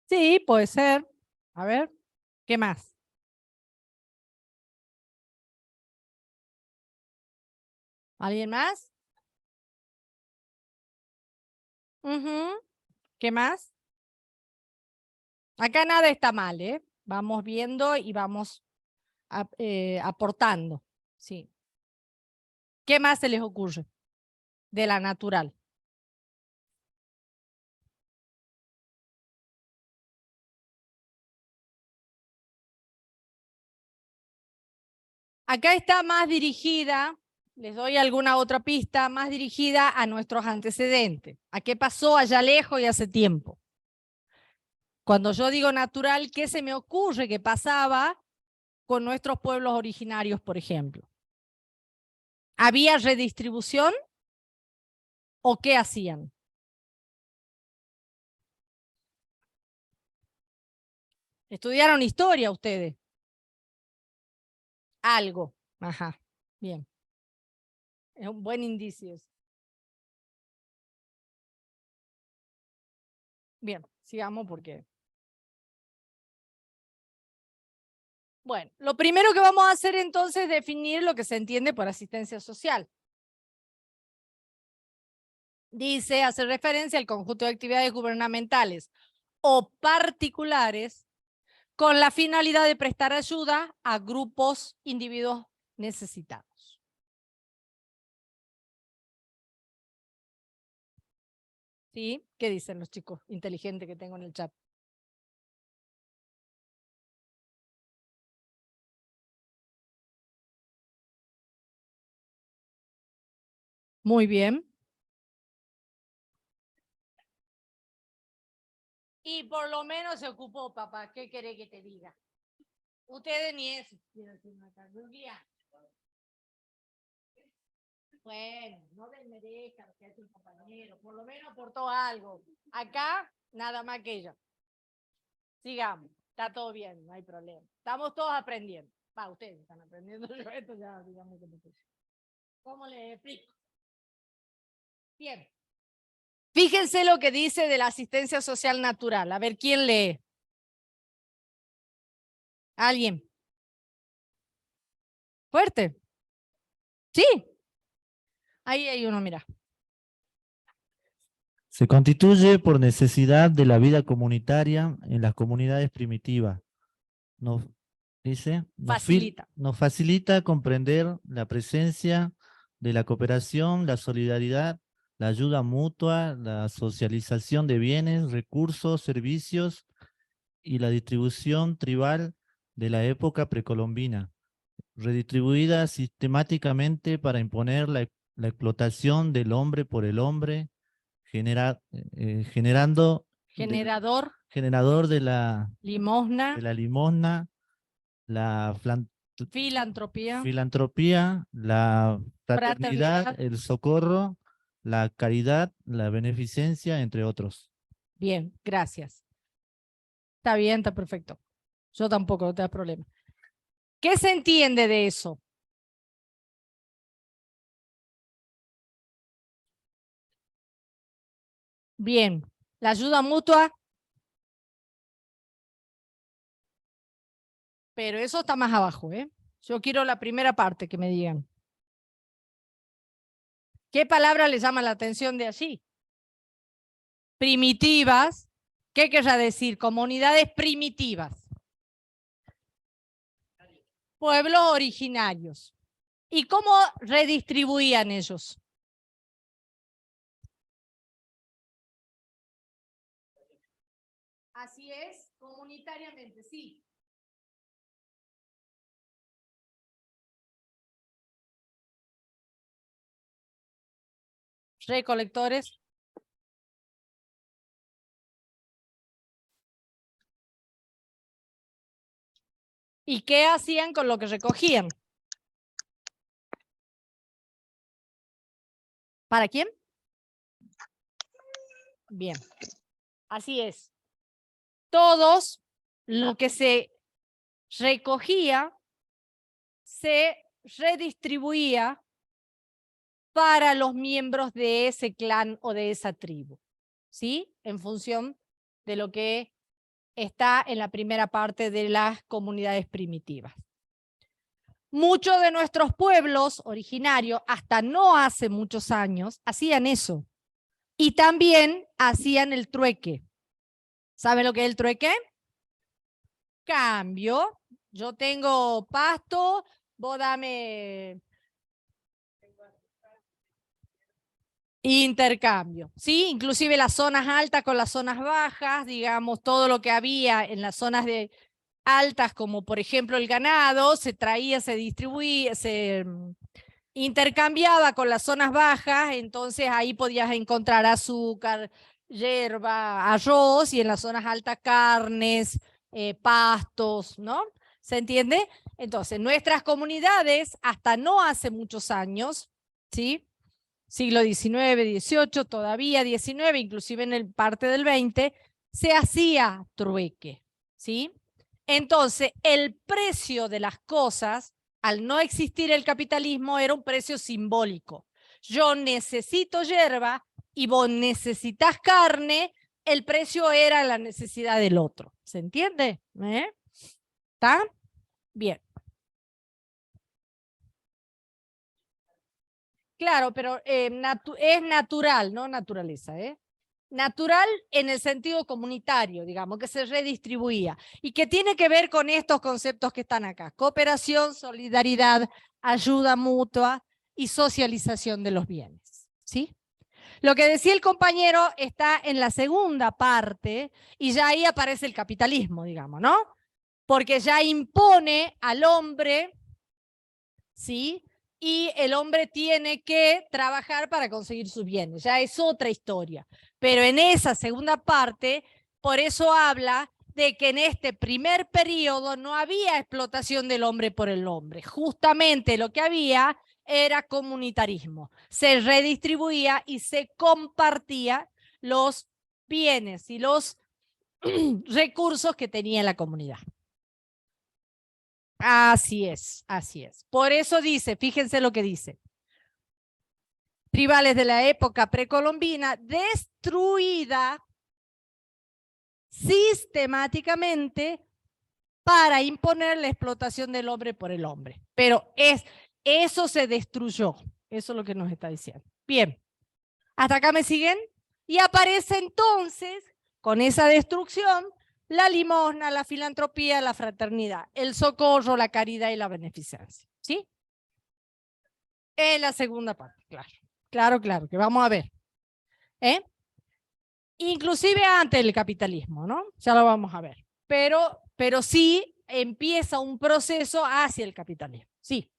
Sí, puede ser. A ver, ¿qué más? ¿Alguien más? Uh-huh. ¿Qué más? Acá nada está mal, ¿eh? Vamos viendo y vamos aportando. Sí. ¿Qué más se les ocurre de la natural? Acá está más dirigida, les doy alguna otra pista, más dirigida a nuestros antecedentes. ¿A qué pasó allá lejos y hace tiempo? Cuando yo digo natural, ¿qué se me ocurre que pasaba con nuestros pueblos originarios, por ejemplo? ¿Había redistribución o qué hacían? ¿Estudiaron historia ustedes? Algo. Ajá, bien. Es un buen indicio eso. Bien, sigamos porque... Bueno, lo primero que vamos a hacer entonces es definir lo que se entiende por asistencia social. Dice, hace referencia al conjunto de actividades gubernamentales o particulares con la finalidad de prestar ayuda a grupos, individuos necesitados. ¿Sí? ¿Qué dicen los chicos inteligentes que tengo en el chat? Muy bien. Y por lo menos se ocupó, papá. ¿Qué querés que te diga? Ustedes ni eso. Bueno, no desmerezca lo que hace un compañero. Por lo menos aportó algo. Acá, nada más que ella. Sigamos. Está todo bien, no hay problema. Estamos todos aprendiendo. Va, ustedes están aprendiendo. Yo esto ya, digamos que no sé. ¿Cómo les explico? Bien. Fíjense lo que dice de la asistencia social natural. A ver, ¿quién lee? ¿Alguien? ¿Fuerte? Sí. Ahí hay uno, mira. Se constituye por necesidad de la vida comunitaria en las comunidades primitivas. Nos, dice, Facilita. nos facilita comprender la presencia de la cooperación, la solidaridad, la ayuda mutua, la socialización de bienes, recursos, servicios y la distribución tribal de la época precolombina, redistribuida sistemáticamente para imponer la explotación del hombre por el hombre, generador de la Limosna, limosna, la filantropía, filantropía, la fraternidad, fraternidad. el socorro, la caridad, la beneficencia, entre otros. Bien, gracias. Está bien, está perfecto. Yo tampoco, no te da problema. ¿Qué se entiende de eso? Bien, la ayuda mutua. Pero eso está más abajo, ¿eh? Yo quiero la primera parte que me digan. ¿Qué palabra les llama la atención de allí? Primitivas. ¿Qué querrá decir? Comunidades primitivas. Pueblos originarios. ¿Y cómo redistribuían ellos? Así es, comunitariamente, sí. Recolectores. ¿Y qué hacían con lo que recogían? ¿Para quién? Bien, así es. Todos lo que se recogía se redistribuía para los miembros de ese clan o de esa tribu, ¿sí? En función de lo que está en la primera parte de las comunidades primitivas. Muchos de nuestros pueblos originarios, hasta no hace muchos años, hacían eso. Y también hacían el trueque. ¿Saben lo que es el trueque? Cambio. Yo tengo pasto, vos dame intercambio, ¿sí? Inclusive las zonas altas con las zonas bajas, digamos, todo lo que había en las zonas altas, como por ejemplo el ganado, se traía, se distribuía, se intercambiaba con las zonas bajas, entonces ahí podías encontrar azúcar, hierba, arroz, y en las zonas altas carnes, pastos, ¿no? ¿Se entiende? Entonces, nuestras comunidades, hasta no hace muchos años, ¿sí? Siglo XIX, XVIII, todavía XIX, inclusive en el parte del XX, se hacía trueque, ¿sí? Entonces, el precio de las cosas, al no existir el capitalismo, era un precio simbólico. Yo necesito hierba y vos necesitas carne, el precio era la necesidad del otro. ¿Se entiende? ¿Está? Bien. Claro, pero es natural, no naturaleza, ¿eh? Natural en el sentido comunitario, digamos, que se redistribuía y que tiene que ver con estos conceptos que están acá: cooperación, solidaridad, ayuda mutua y socialización de los bienes, ¿sí? Lo que decía el compañero está en la segunda parte y ya ahí aparece el capitalismo, digamos, ¿no? Porque ya impone al hombre, ¿sí? Y el hombre tiene que trabajar para conseguir sus bienes. Ya es otra historia. Pero en esa segunda parte, por eso habla de que en este primer periodo no había explotación del hombre por el hombre. Justamente lo que había era comunitarismo. Se redistribuía y se compartía los bienes y los recursos que tenía la comunidad. Así es, así es. Por eso dice, fíjense lo que dice. Tribales de la época precolombina, destruida sistemáticamente para imponer la explotación del hombre por el hombre. Pero eso se destruyó. Eso es lo que nos está diciendo. Bien, ¿hasta acá me siguen? Y aparece entonces, con esa destrucción, la limosna, la filantropía, la fraternidad, el socorro, la caridad y la beneficencia. ¿Sí? En la segunda parte, claro. Claro, que vamos a ver. Inclusive antes del capitalismo, ¿no? Ya lo vamos a ver. Pero sí empieza un proceso hacia el capitalismo. Sí.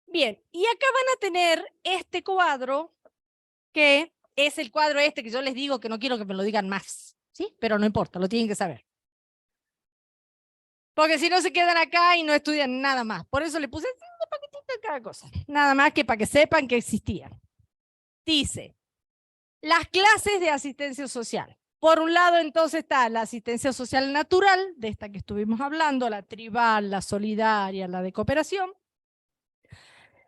Bien, y acá van a tener este cuadro, que es el cuadro este que yo les digo que no quiero que me lo digan más, ¿sí? Pero no importa, lo tienen que saber. Porque si no se quedan acá y no estudian nada más. Por eso le puse un paquetito de cada cosa. Nada más que para que sepan que existían. Dice, las clases de asistencia social. Por un lado, entonces, está la asistencia social natural, de esta que estuvimos hablando, la tribal, la solidaria, la de cooperación.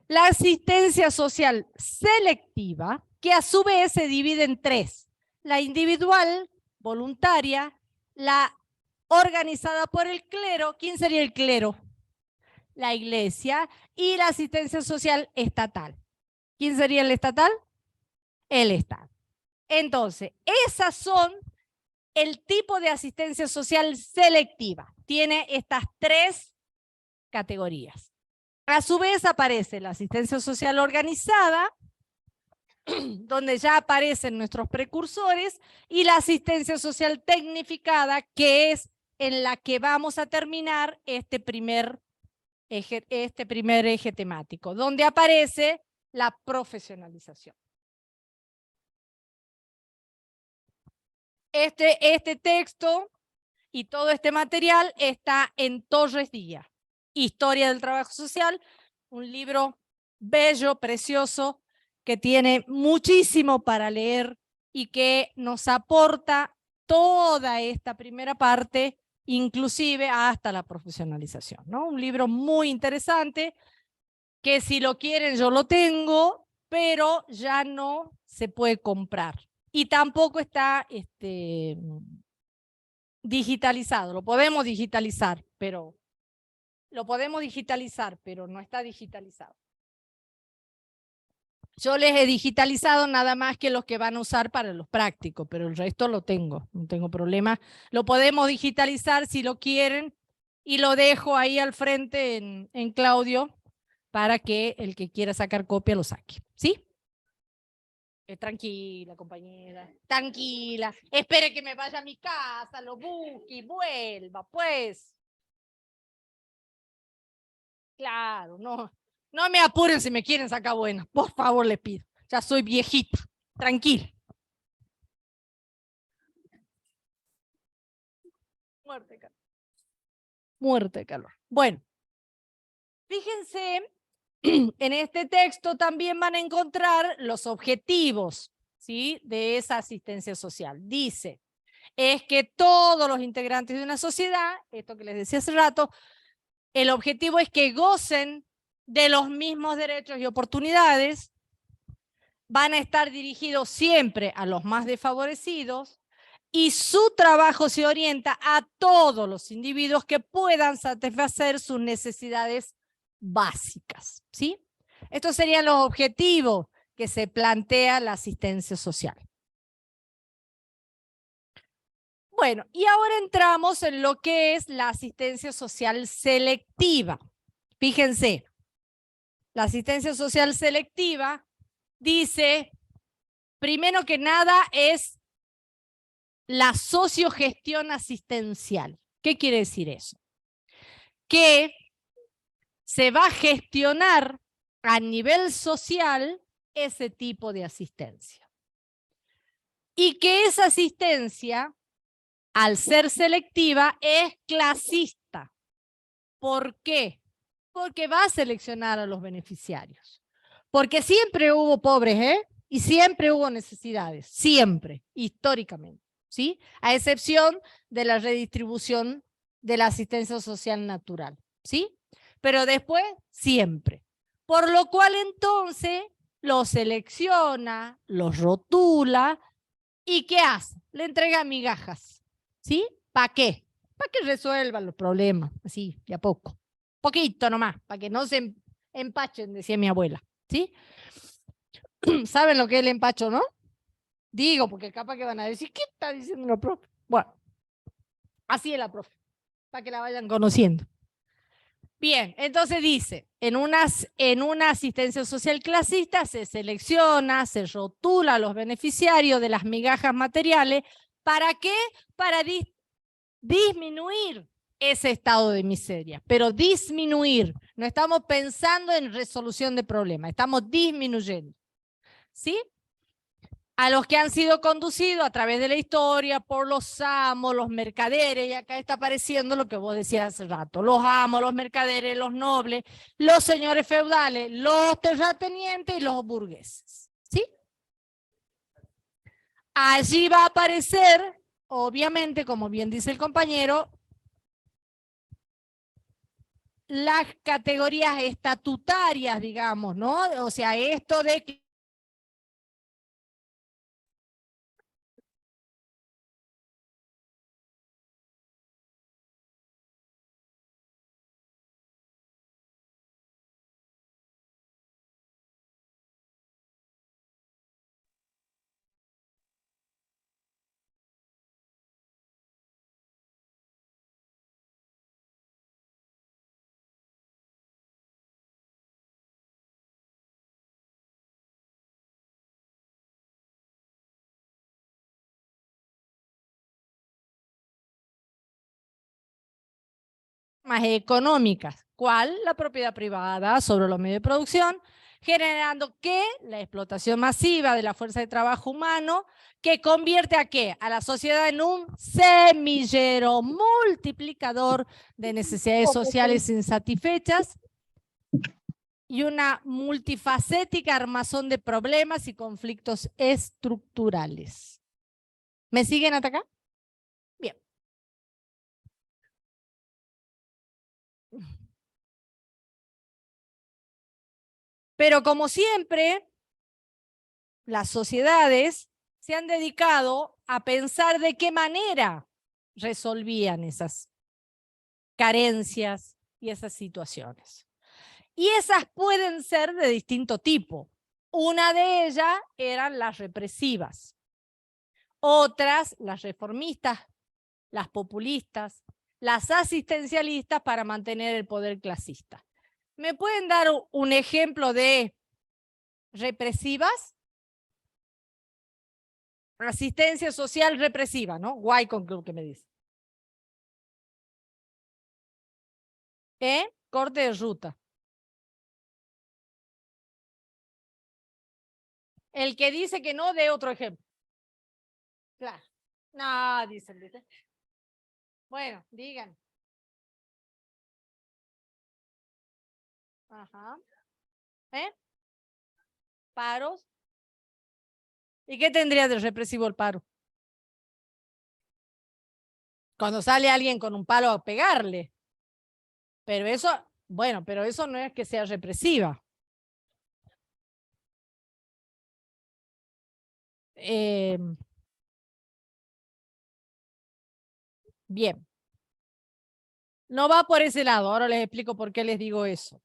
La asistencia social selectiva, que a su vez se divide en tres. La individual, voluntaria, la organizada por el clero. ¿Quién sería el clero? La iglesia. Y la asistencia social estatal. ¿Quién sería el estatal? El Estado. Entonces, esas son el tipo de asistencia social selectiva. Tiene estas tres categorías. A su vez aparece la asistencia social organizada, donde ya aparecen nuestros precursores, y la asistencia social tecnificada, que es en la que vamos a terminar este primer eje temático, donde aparece la profesionalización. Este texto y todo este material está en Torres Díaz, Historia del Trabajo Social, un libro bello, precioso, que tiene muchísimo para leer y que nos aporta toda esta primera parte, inclusive hasta la profesionalización, ¿no? Un libro muy interesante que si lo quieren yo lo tengo, pero ya no se puede comprar. Y tampoco está digitalizado. Lo podemos digitalizar, pero no está digitalizado. Yo les he digitalizado nada más que los que van a usar para los prácticos, pero el resto lo tengo, no tengo problema. Lo podemos digitalizar si lo quieren y lo dejo ahí al frente en Claudio para que el que quiera sacar copia lo saque. ¿Sí? Tranquila, compañera, tranquila. Espere que me vaya a mi casa, lo busque y vuelva, pues. Claro, no me apuren si me quieren sacar buenas, por favor les pido. Ya soy viejita, tranquila. Muerte de calor. Muerte de calor. Bueno, fíjense, en este texto también van a encontrar los objetivos, ¿sí?, de esa asistencia social. Dice, es que todos los integrantes de una sociedad, esto que les decía hace rato, el objetivo es que gocen de los mismos derechos y oportunidades, van a estar dirigidos siempre a los más desfavorecidos y su trabajo se orienta a todos los individuos que puedan satisfacer sus necesidades básicas, ¿sí? Estos serían los objetivos que se plantea la asistencia social. Bueno, y ahora entramos en lo que es la asistencia social selectiva. Fíjense, La asistencia social selectiva dice, primero que nada, es la sociogestión asistencial. ¿Qué quiere decir eso? Que se va a gestionar a nivel social ese tipo de asistencia. Y que esa asistencia, al ser selectiva, es clasista. ¿Por qué? Porque va a seleccionar a los beneficiarios. Porque siempre hubo pobres, ¿eh? Y siempre hubo necesidades, siempre, históricamente, ¿sí? A excepción de la redistribución de la asistencia social natural, ¿sí? Pero después, siempre. Por lo cual entonces los selecciona, los rotula, ¿y qué hace? Le entrega migajas, ¿sí? ¿Para qué? Para que resuelvan los problemas, así, de a poco. Poquito nomás, para que no se empachen, decía mi abuela, ¿sí? ¿Saben lo que es el empacho, no? Digo, porque capaz que van a decir, ¿qué está diciendo la profe? Bueno, así es la profe, para que la vayan conociendo. Bien, entonces dice, en una asistencia social clasista se selecciona, se rotula a los beneficiarios de las migajas materiales. ¿Para qué? Para disminuir ese estado de miseria, pero disminuir. No estamos pensando en resolución de problemas, estamos disminuyendo. ¿Sí? A los que han sido conducidos a través de la historia por los amos, los mercaderes, y acá está apareciendo lo que vos decías hace rato, los amos, los mercaderes, los nobles, los señores feudales, los terratenientes y los burgueses. ¿Sí? Allí va a aparecer, obviamente, como bien dice el compañero, las categorías estatutarias, digamos, ¿no? O sea, esto de más económicas. ¿Cuál? La propiedad privada sobre los medios de producción, generando ¿qué? La explotación masiva de la fuerza de trabajo humano, que convierte ¿a qué? A la sociedad en un semillero multiplicador de necesidades sociales insatisfechas y una multifacética armazón de problemas y conflictos estructurales. ¿Me siguen hasta acá? Bien. Pero como siempre, las sociedades se han dedicado a pensar de qué manera resolvían esas carencias y esas situaciones. Y esas pueden ser de distinto tipo. Una de ellas eran las represivas. Otras, las reformistas, las populistas, las asistencialistas para mantener el poder clasista. ¿Me pueden dar un ejemplo de represivas? Asistencia social represiva, ¿no? Guay con lo que me dice. Corte de ruta. El que dice que no, dé otro ejemplo. Claro. No, dicen, ¿viste? Bueno, digan. Ajá. Paros. ¿Y qué tendría de represivo el paro? Cuando sale alguien con un palo a pegarle. Pero eso, bueno, pero eso no es que sea represiva. Bien. No va por ese lado. Ahora les explico por qué les digo eso.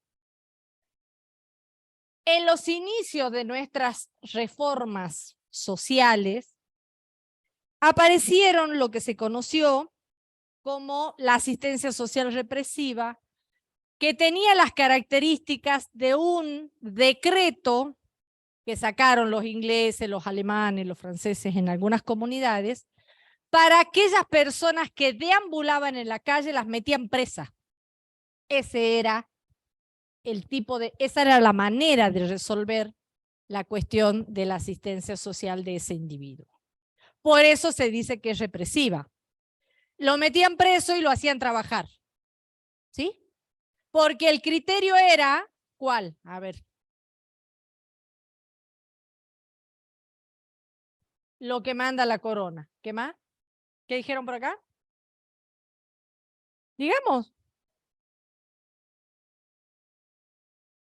En los inicios de nuestras reformas sociales, aparecieron lo que se conoció como la asistencia social represiva que tenía las características de un decreto que sacaron los ingleses, los alemanes, los franceses en algunas comunidades, para aquellas personas que deambulaban en la calle, las metían presas. Ese era esa era la manera de resolver la cuestión de la asistencia social de ese individuo. Por eso se dice que es represiva. Lo metían preso y lo hacían trabajar. ¿Sí? Porque el criterio era, ¿cuál? A ver. Lo que manda la corona. ¿Qué más? ¿Qué dijeron por acá? Digamos.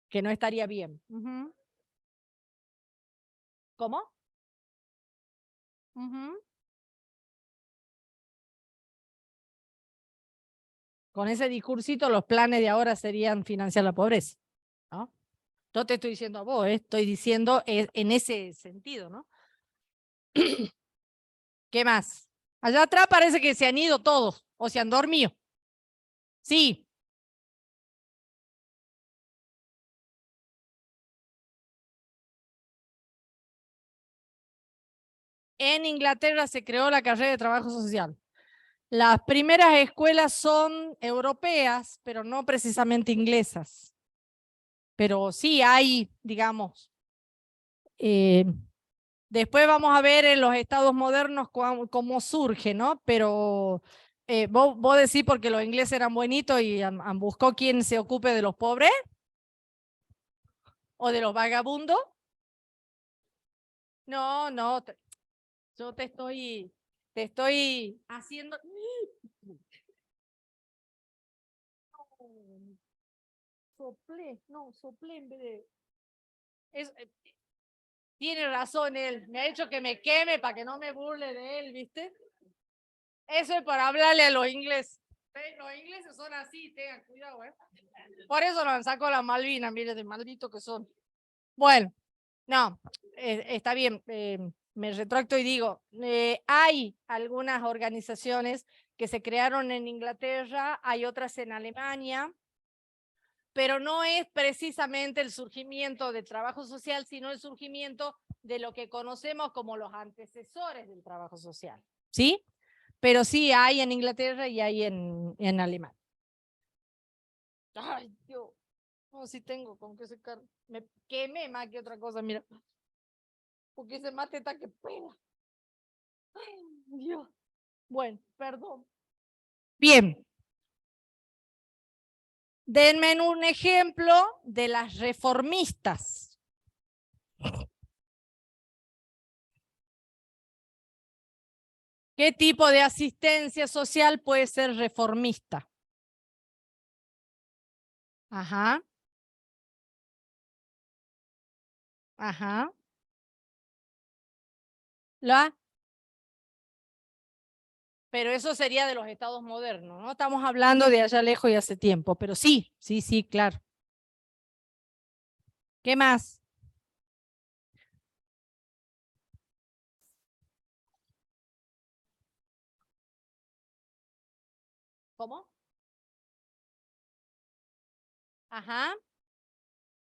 Que no estaría bien. ¿Cómo? Con ese discursito los planes de ahora serían financiar la pobreza, ¿no? No te estoy diciendo a vos, estoy diciendo en ese sentido, ¿no? ¿Qué más? Allá atrás parece que se han ido todos o se han dormido. Sí. En Inglaterra se creó la carrera de trabajo social. Las primeras escuelas son europeas, pero no precisamente inglesas. Pero sí hay, digamos, después vamos a ver en los estados modernos cómo surge, ¿no? Pero vos decís porque los ingleses eran buenitos y han buscado quien se ocupe de los pobres o de los vagabundos. No, no, yo te estoy haciendo... Soplé en vez de... Tiene razón él, me ha hecho que me queme para que no me burle de él, ¿viste? Eso es para hablarle a los ingleses. Los ingleses son así, tengan cuidado, ¿eh? Por eso nos han sacado las Malvinas, mire, de maldito que son. Bueno, no, está bien, me retracto y digo, hay algunas organizaciones que se crearon en Inglaterra, hay otras en Alemania, pero no es precisamente el surgimiento del trabajo social, sino el surgimiento de lo que conocemos como los antecesores del trabajo social, ¿sí? Pero sí hay en Inglaterra y hay en Alemania. Ay, Dios, no, sí tengo con qué secar. Me quemé más que otra cosa, mira. Porque ese mate está que pega. Ay, Dios. Bueno, perdón. Bien. Denme un ejemplo de las reformistas. ¿Qué tipo de asistencia social puede ser reformista? Ajá. Ajá. Pero eso sería de los estados modernos, ¿no? Estamos hablando de allá lejos y hace tiempo, pero sí, sí, sí, claro. ¿Qué más? ¿Cómo? Ajá.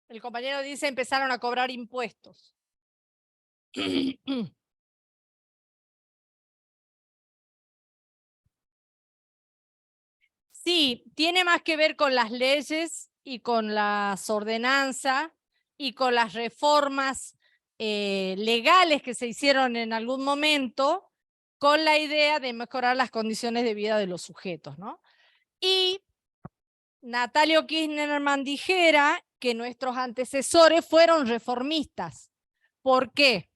El compañero dice empezaron a cobrar impuestos. Sí, tiene más que ver con las leyes y con las ordenanzas y con las reformas legales que se hicieron en algún momento con la idea de mejorar las condiciones de vida de los sujetos, ¿no? Y Natalio Kirchnerman dijera que nuestros antecesores fueron reformistas. ¿Por qué?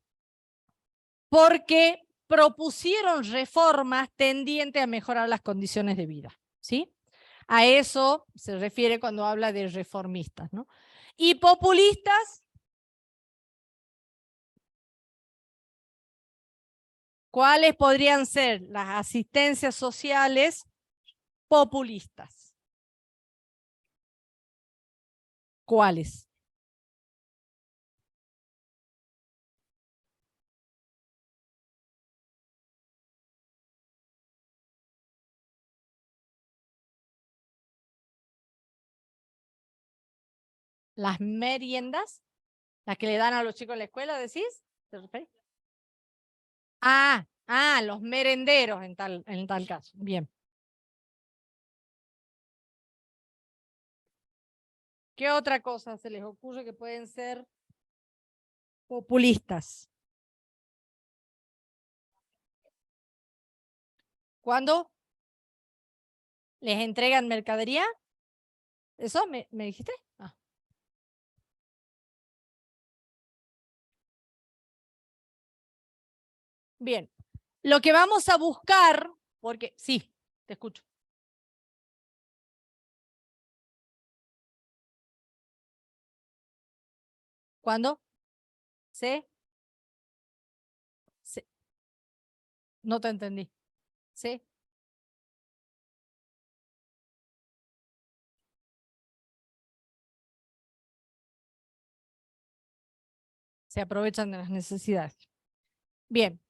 Porque propusieron reformas tendientes a mejorar las condiciones de vida, ¿sí? A eso se refiere cuando habla de reformistas, ¿no? Y populistas, ¿cuáles podrían ser las asistencias sociales populistas? ¿Cuáles? Las meriendas, las que le dan a los chicos en la escuela, ¿decís? ¿Te referís? Los merenderos en tal caso. Bien. ¿Qué otra cosa se les ocurre que pueden ser populistas? ¿Cuándo les entregan mercadería? ¿Eso me dijiste? Bien. Lo que vamos a buscar, porque sí, te escucho. ¿Cuándo? ¿Sí? Sí. No te entendí. ¿Sí? Se aprovechan de las necesidades. Bien.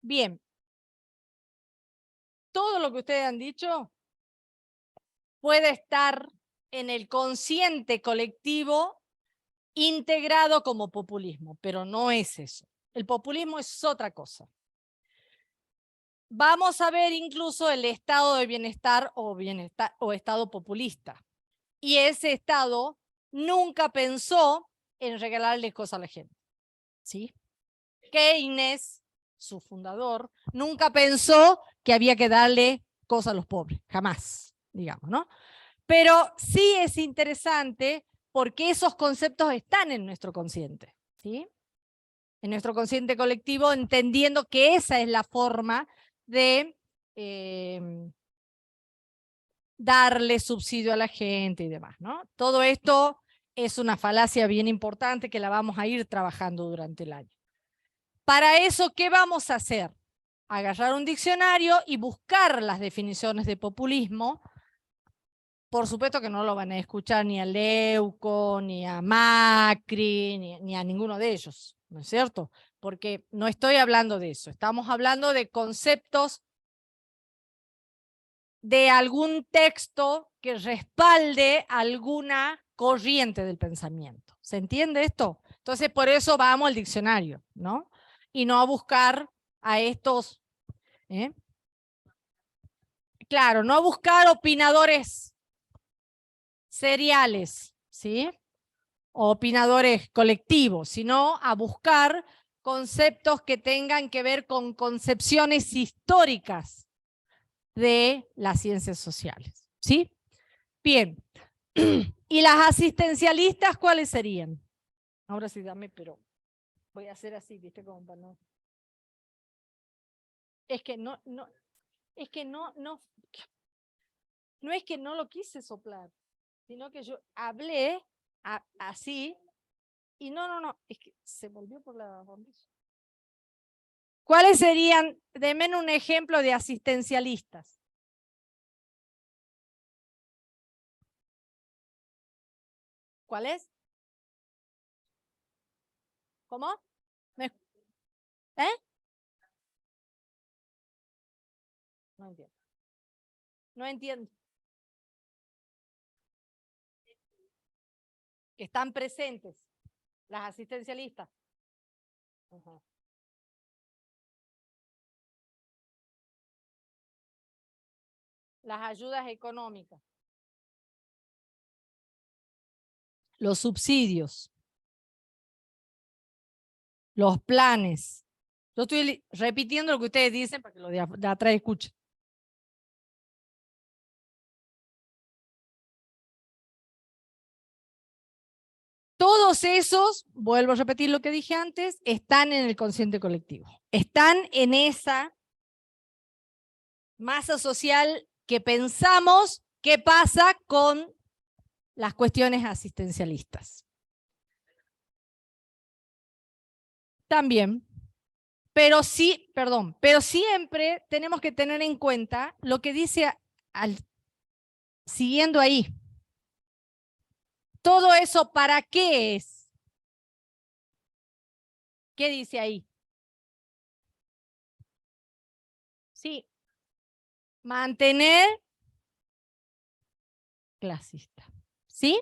Bien. Todo lo que ustedes han dicho puede estar en el consciente colectivo integrado como populismo, pero no es eso. El populismo es otra cosa. Vamos a ver incluso el estado de bienestar o estado populista. Y ese estado nunca pensó en regalarle cosas a la gente. ¿Sí? Keynes, su fundador, nunca pensó que había que darle cosas a los pobres, jamás, digamos, ¿no? Pero sí es interesante porque esos conceptos están en nuestro consciente, ¿sí? En nuestro consciente colectivo, entendiendo que esa es la forma de darle subsidio a la gente y demás, ¿no? Todo esto es una falacia bien importante que la vamos a ir trabajando durante el año. Para eso, ¿qué vamos a hacer? Agarrar un diccionario y buscar las definiciones de populismo. Por supuesto que no lo van a escuchar ni a Leuco, ni a Macri, ni a ninguno de ellos, ¿no es cierto? Porque no estoy hablando de eso, estamos hablando de conceptos de algún texto que respalde alguna corriente del pensamiento. ¿Se entiende esto? Entonces, por eso vamos al diccionario, ¿no? Y no a buscar a estos, claro, no a buscar opinadores seriales, ¿sí? O opinadores colectivos, sino a buscar conceptos que tengan que ver con concepciones históricas de las ciencias sociales, ¿sí? Bien. ¿Y las asistencialistas cuáles serían? Ahora sí, dame, pero voy a hacer así, ¿viste? Como para no... Es que no es que no es que no lo quise soplar, sino que yo hablé así y no, es que se volvió por la bombilla. ¿Cuáles serían? Denme un ejemplo de asistencialistas. ¿Cuál es? ¿Cómo? ¿Eh? No entiendo. No entiendo. Que están presentes las asistencialistas. Uh-huh. Las ayudas económicas. Los subsidios. Los planes. Yo estoy repitiendo lo que ustedes dicen para que lo de atrás escuchen. Todos esos, vuelvo a repetir lo que dije antes, están en el consciente colectivo. Están en esa masa social que pensamos qué pasa con las cuestiones asistencialistas. También, pero siempre tenemos que tener en cuenta lo que dice siguiendo ahí. ¿Todo eso para qué es? ¿Qué dice ahí? Sí. Mantener clasista. ¿Sí?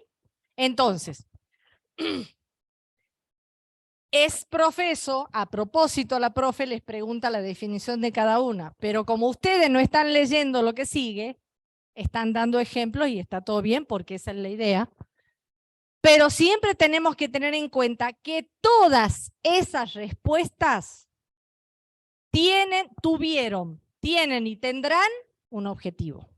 Entonces, es profeso, a propósito la profe les pregunta la definición de cada una, pero como ustedes no están leyendo lo que sigue, están dando ejemplos y está todo bien porque esa es la idea, pero siempre tenemos que tener en cuenta que todas esas respuestas tienen y tendrán un objetivo,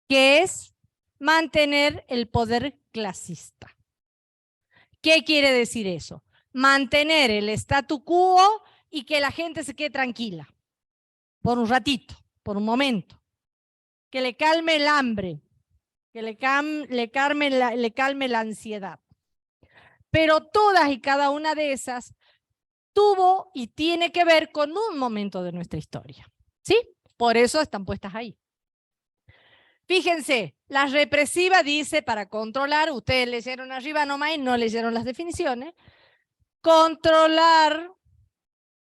que es mantener el poder clasista. ¿Qué quiere decir eso? Mantener el statu quo y que la gente se quede tranquila por un ratito, por un momento, que le calme el hambre, que le calme la ansiedad. Pero todas y cada una de esas tuvo y tiene que ver con un momento de nuestra historia, ¿sí? Por eso están puestas ahí. Fíjense, la represiva dice para controlar, ustedes leyeron arriba nomás y no leyeron las definiciones, controlar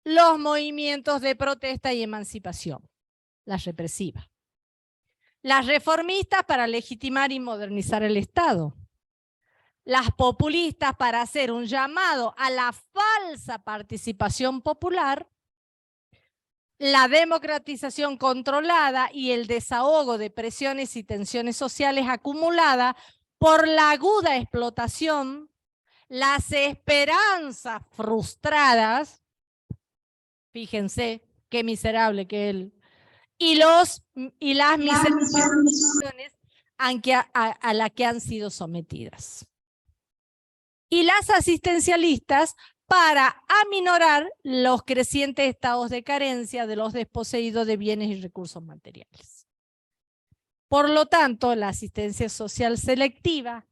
los movimientos de protesta y emancipación, la represiva. Las reformistas para legitimar y modernizar el Estado. Las populistas para hacer un llamado a la falsa participación popular. La democratización controlada y el desahogo de presiones y tensiones sociales acumuladas por la aguda explotación, las esperanzas frustradas, fíjense qué miserable que él, y las miserables a las que han sido sometidas. Y las asistencialistas para aminorar los crecientes estados de carencia de los desposeídos de bienes y recursos materiales. Por lo tanto, la asistencia social selectiva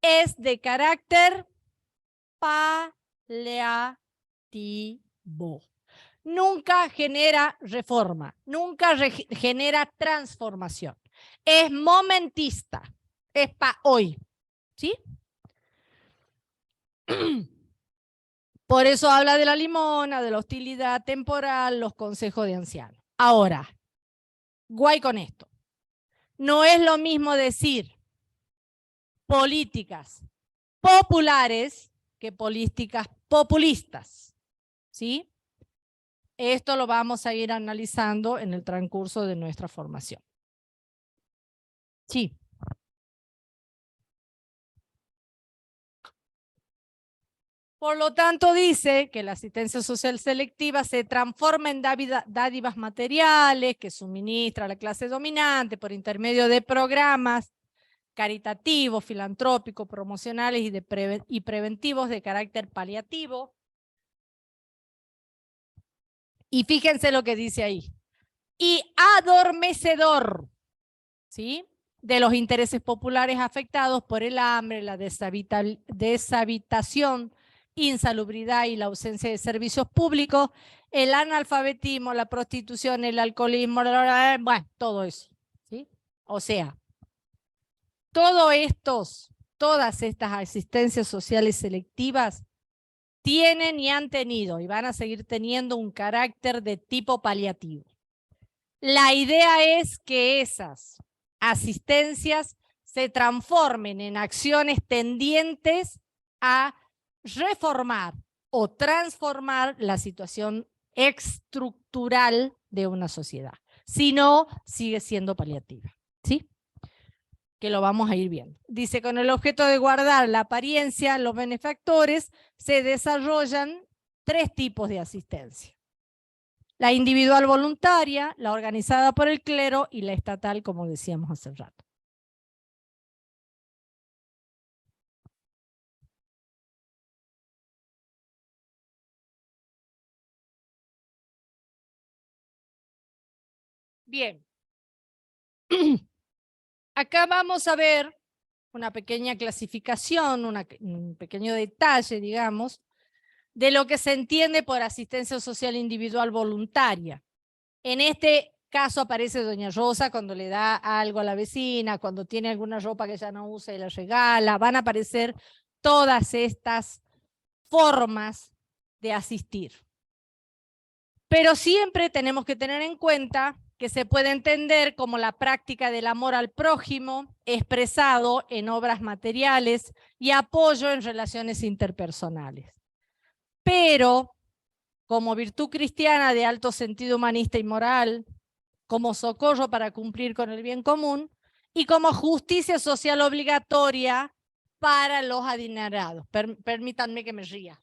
es de carácter paliativo. Nunca genera reforma, nunca genera transformación. Es momentista, es para hoy, ¿sí? Por eso habla de la limona, de la hostilidad temporal, los consejos de ancianos. Ahora, guay con esto. No es lo mismo decir políticas populares que políticas populistas, ¿sí? Esto lo vamos a ir analizando en el transcurso de nuestra formación. Sí. Por lo tanto, dice que la asistencia social selectiva se transforma en dádivas materiales que suministra la clase dominante por intermedio de programas caritativos, filantrópicos, promocionales y preventivos de carácter paliativo. Y fíjense lo que dice ahí. Y adormecedor, ¿sí?, de los intereses populares afectados por el hambre, la deshabitación, insalubridad y la ausencia de servicios públicos, el analfabetismo, la prostitución, el alcoholismo, bueno, todo eso, ¿sí? O sea, todas estas asistencias sociales selectivas tienen y han tenido y van a seguir teniendo un carácter de tipo paliativo. La idea es que esas asistencias se transformen en acciones tendientes a reformar o transformar la situación estructural de una sociedad. Si no, sigue siendo paliativa, ¿sí? Que lo vamos a ir viendo. Dice, con el objeto de guardar la apariencia, los benefactores se desarrollan 3 tipos de asistencia. La individual voluntaria, la organizada por el clero y la estatal, como decíamos hace rato. Bien. Acá vamos a ver una pequeña clasificación, un pequeño detalle, digamos, de lo que se entiende por asistencia social individual voluntaria. En este caso aparece doña Rosa cuando le da algo a la vecina, cuando tiene alguna ropa que ya no usa y la regala. Van a aparecer todas estas formas de asistir. Pero siempre tenemos que tener en cuenta que se puede entender como la práctica del amor al prójimo expresado en obras materiales y apoyo en relaciones interpersonales. Pero como virtud cristiana de alto sentido humanista y moral, como socorro para cumplir con el bien común y como justicia social obligatoria para los adinerados. Permítanme que me ría.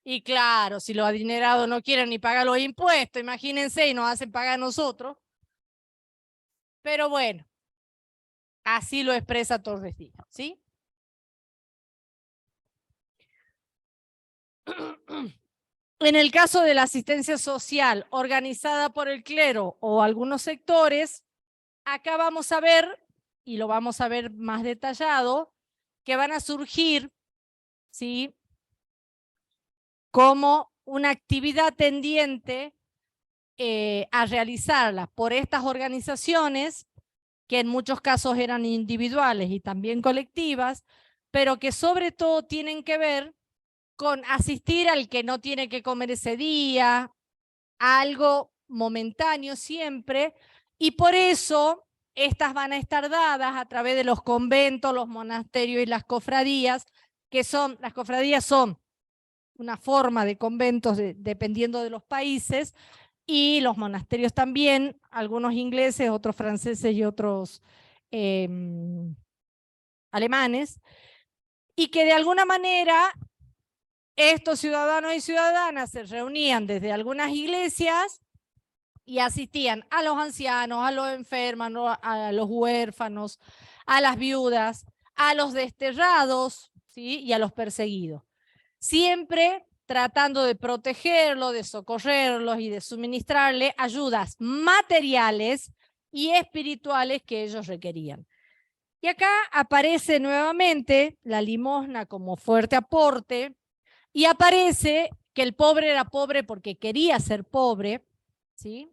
Y claro, si los adinerados no quieren ni pagar los impuestos, imagínense, y nos hacen pagar a nosotros. Pero bueno, así lo expresa Tordesillas, ¿sí? En el caso de la asistencia social organizada por el clero o algunos sectores, acá vamos a ver, y lo vamos a ver más detallado, que van a surgir, ¿sí?, como una actividad tendiente a realizarla por estas organizaciones, que en muchos casos eran individuales y también colectivas, pero que sobre todo tienen que ver con asistir al que no tiene que comer ese día, a algo momentáneo siempre, y por eso estas van a estar dadas a través de los conventos, los monasterios y las cofradías, las cofradías son una forma de conventos dependiendo de los países, y los monasterios también, algunos ingleses, otros franceses y otros alemanes, y que de alguna manera estos ciudadanos y ciudadanas se reunían desde algunas iglesias y asistían a los ancianos, a los enfermos, a los huérfanos, a las viudas, a los desterrados, ¿sí?, y a los perseguidos. Siempre tratando de protegerlos, de socorrerlos y de suministrarles ayudas materiales y espirituales que ellos requerían. Y acá aparece nuevamente la limosna como fuerte aporte, y aparece que el pobre era pobre porque quería ser pobre, ¿sí?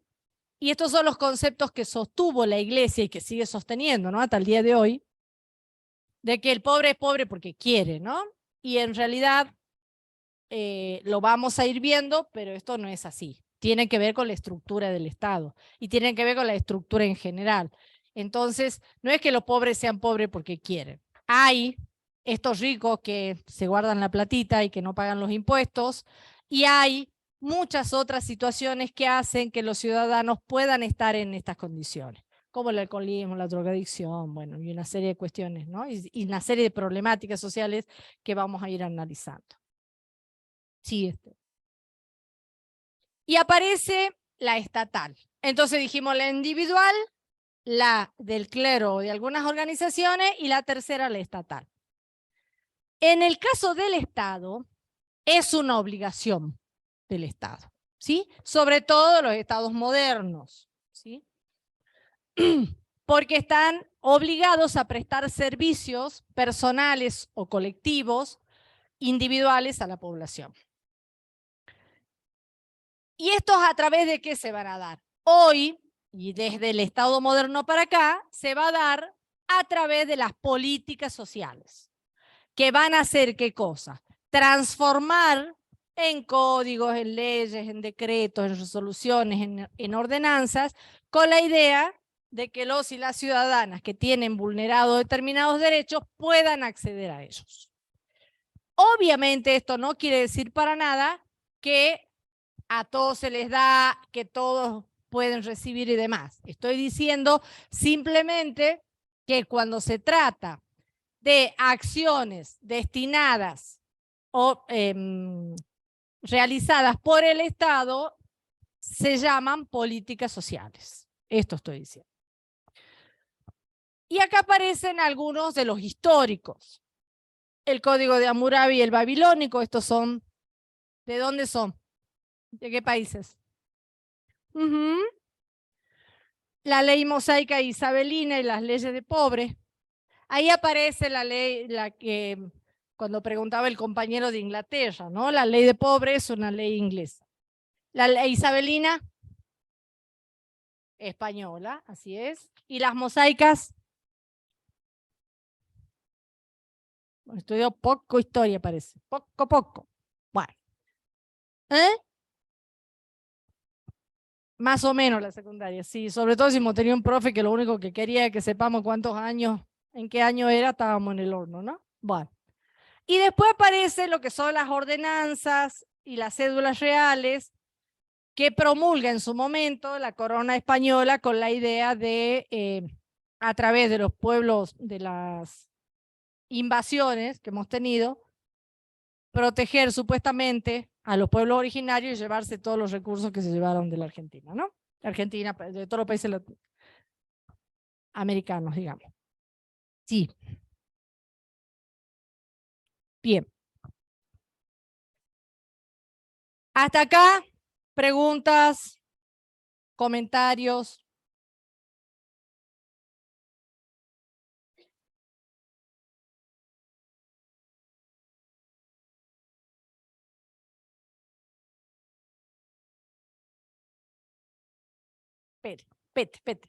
Y estos son los conceptos que sostuvo la Iglesia y que sigue sosteniendo, ¿no?, hasta el día de hoy, de que el pobre es pobre porque quiere, ¿no? Y en realidad lo vamos a ir viendo, pero esto no es así. Tiene que ver con la estructura del Estado y tiene que ver con la estructura en general. Entonces, no es que los pobres sean pobres porque quieren. Hay estos ricos que se guardan la platita y que no pagan los impuestos, y hay muchas otras situaciones que hacen que los ciudadanos puedan estar en estas condiciones, como el alcoholismo, la drogadicción, bueno, y una serie de cuestiones, ¿no? Y una serie de problemáticas sociales que vamos a ir analizando. Sí, y aparece la estatal. Entonces dijimos la individual, la del clero o de algunas organizaciones, y la tercera la estatal. En el caso del Estado, es una obligación del Estado, ¿sí? Sobre todo los estados modernos, ¿sí? Porque están obligados a prestar servicios personales o colectivos individuales a la población. ¿Y estos a través de qué se van a dar? Hoy, y desde el Estado moderno para acá, se va a dar a través de las políticas sociales, que van a hacer ¿qué cosa? Transformar en códigos, en leyes, en decretos, en resoluciones, en ordenanzas, con la idea de que los y las ciudadanas que tienen vulnerados determinados derechos puedan acceder a ellos. Obviamente esto no quiere decir para nada que a todos se les da, que todos pueden recibir y demás. Estoy diciendo simplemente que cuando se trata de acciones destinadas o realizadas por el Estado, se llaman políticas sociales. Esto estoy diciendo. Y acá aparecen algunos de los históricos. El Código de Hammurabi y el Babilónico, estos son, ¿de dónde son? ¿De qué países? La ley mosaica isabelina y las leyes de pobres. Ahí aparece la ley, la que cuando preguntaba el compañero de Inglaterra, ¿no? La ley de pobre es una ley inglesa. La isabelina, española, así es. Y las mosaicas, estudió poco historia, parece. Poco. Bueno. ¿Eh? Más o menos la secundaria, sí. Sobre todo si hemos tenido un profe que lo único que quería es que sepamos cuántos años, en qué año era, estábamos en el horno, ¿no? Bueno. Y después aparece lo que son las ordenanzas y las cédulas reales que promulga en su momento la corona española con la idea de, a través de los pueblos, de las invasiones que hemos tenido, proteger supuestamente a los pueblos originarios y llevarse todos los recursos que se llevaron de la Argentina, ¿no? Argentina, de todos los países americanos, digamos. Sí. Bien. Hasta acá, preguntas, comentarios. Pete.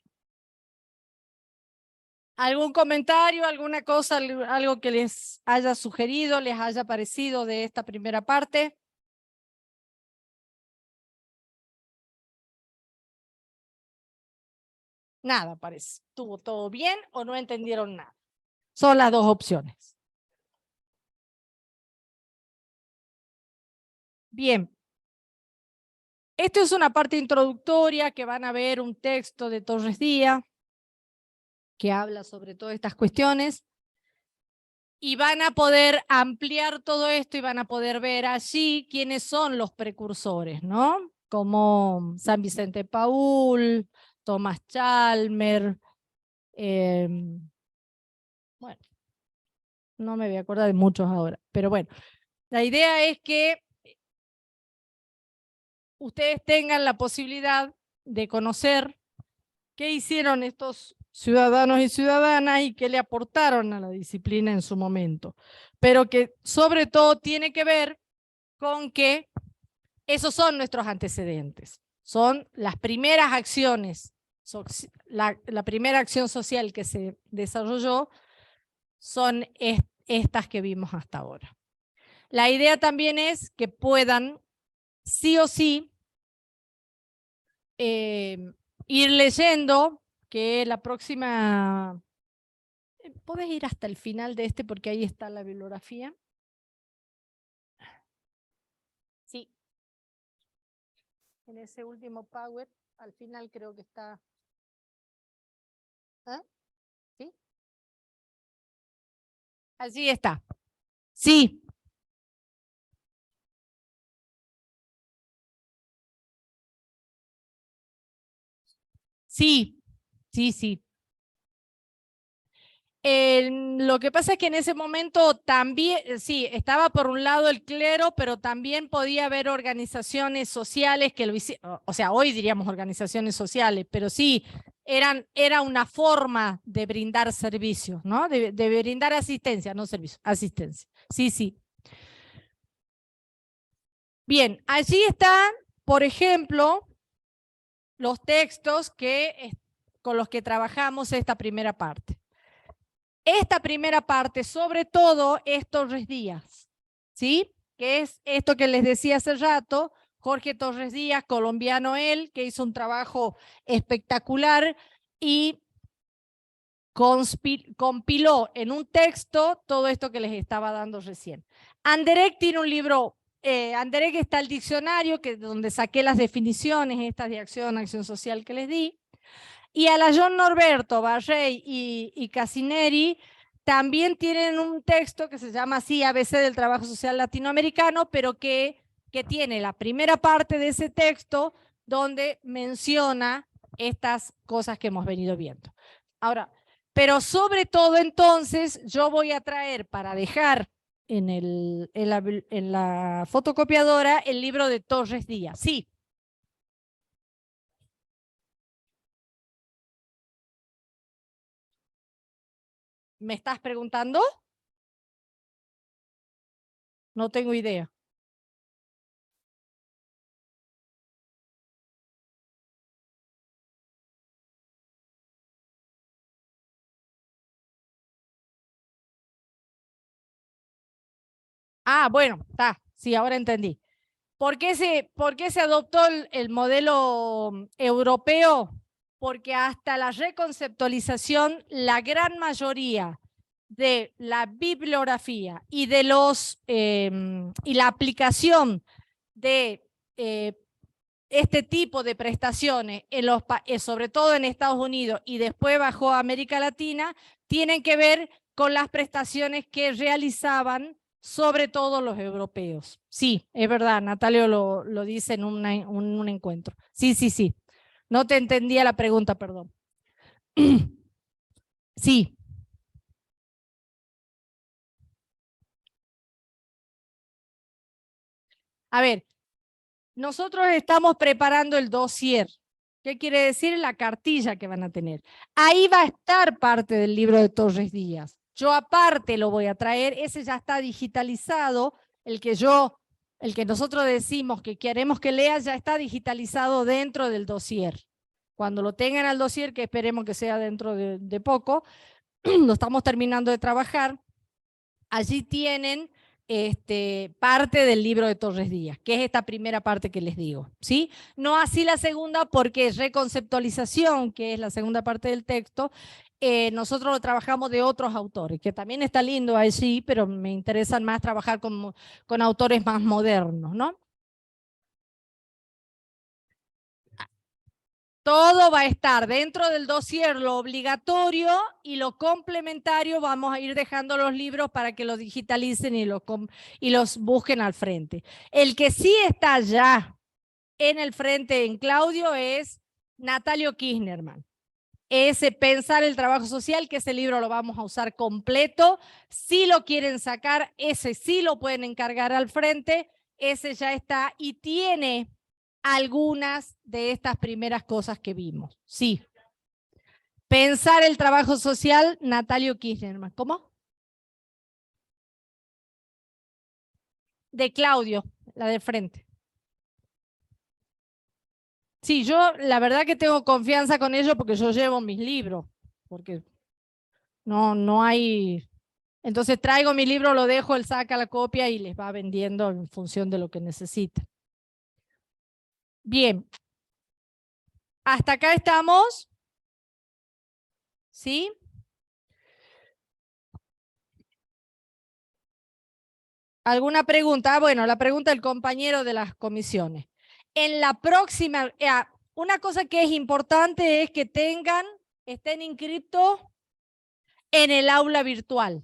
¿Algún comentario, alguna cosa, algo que les haya sugerido, les haya parecido de esta primera parte? Nada, parece. ¿Estuvo todo bien o no entendieron nada? Son las dos opciones. Bien. Esto es una parte introductoria que van a ver un texto de Torres Díaz que habla sobre todas estas cuestiones y van a poder ampliar todo esto y van a poder ver allí quiénes son los precursores, ¿no? Como San Vicente Paúl, Tomás Chalmers, bueno, no me voy a acordar de muchos ahora, pero bueno, la idea es que ustedes tengan la posibilidad de conocer qué hicieron estos ciudadanos y ciudadanas y qué le aportaron a la disciplina en su momento, pero que sobre todo tiene que ver con que esos son nuestros antecedentes, son las primeras acciones, la primera acción social que se desarrolló son estas que vimos hasta ahora. La idea también es que puedan sí o sí ir leyendo, que la próxima, ¿podés ir hasta el final de este porque ahí está la bibliografía? Sí. En ese último Power, al final creo que está. ¿Ah? ¿Sí? Allí está. Sí. Sí. Sí. Lo que pasa es que en ese momento también, sí, estaba por un lado el clero, pero también podía haber organizaciones sociales que lo hicieron, o sea, hoy diríamos organizaciones sociales, pero sí, era una forma de brindar servicios, ¿no? De brindar asistencia, no servicios, asistencia. Sí. Bien, allí están, por ejemplo, los textos con los que trabajamos esta primera parte. Esta primera parte, sobre todo, es Torres Díaz, ¿sí? Que es esto que les decía hace rato, Jorge Torres Díaz, colombiano él, que hizo un trabajo espectacular y compiló en un texto todo esto que les estaba dando recién. Anderek tiene un libro, Anderek está el diccionario, donde saqué las definiciones estas de acción social que les di, y a la John Norberto, Barrey y Casineri también tienen un texto que se llama así ABC del Trabajo Social Latinoamericano, pero que tiene la primera parte de ese texto donde menciona estas cosas que hemos venido viendo. Ahora, pero sobre todo entonces yo voy a traer para dejar en la fotocopiadora el libro de Torres Díaz. Sí. ¿Me estás preguntando? No tengo idea. Ah, bueno, está, sí, ahora entendí. ¿Por qué se adoptó el modelo europeo? Porque hasta la reconceptualización, la gran mayoría de la bibliografía y de y la aplicación de este tipo de prestaciones, sobre todo en Estados Unidos y después bajo América Latina, tienen que ver con las prestaciones que realizaban sobre todo los europeos. Sí, es verdad, Natalio lo dice en un encuentro. Sí, sí, sí. No te entendía la pregunta, perdón. Sí. A ver, nosotros estamos preparando el dossier. ¿Qué quiere decir? La cartilla que van a tener. Ahí va a estar parte del libro de Torres Díaz. Yo aparte lo voy a traer, ese ya está digitalizado, el que nosotros decimos que queremos que lea ya está digitalizado dentro del dossier. Cuando lo tengan al dossier, que esperemos que sea dentro de poco, lo estamos terminando de trabajar, allí tienen parte del libro de Torres Díaz, que es esta primera parte que les digo, ¿sí? No así la segunda, porque es reconceptualización, que es la segunda parte del texto. Nosotros lo trabajamos de otros autores, que también está lindo allí, pero me interesan más trabajar con autores más modernos, ¿no? Todo va a estar dentro del dossier, lo obligatorio, y lo complementario vamos a ir dejando los libros para que los digitalicen y los busquen al frente. El que sí está ya en el frente en Claudio es Natalio Kirchnerman. Ese Pensar el Trabajo Social, que ese libro lo vamos a usar completo. Si lo quieren sacar, ese sí lo pueden encargar al frente. Ese ya está y tiene algunas de estas primeras cosas que vimos. Sí. Pensar el Trabajo Social, Natalio Kirchnerman. ¿Cómo? De Claudio, la de frente. Sí, yo la verdad que tengo confianza con ellos porque yo llevo mis libros, porque no hay... Entonces traigo mi libro, lo dejo, él saca la copia y les va vendiendo en función de lo que necesita. Bien. ¿Hasta acá estamos? ¿Sí? ¿Alguna pregunta? Ah, bueno, la pregunta del compañero de las comisiones. En la próxima, una cosa que es importante es que estén inscritos en el aula virtual.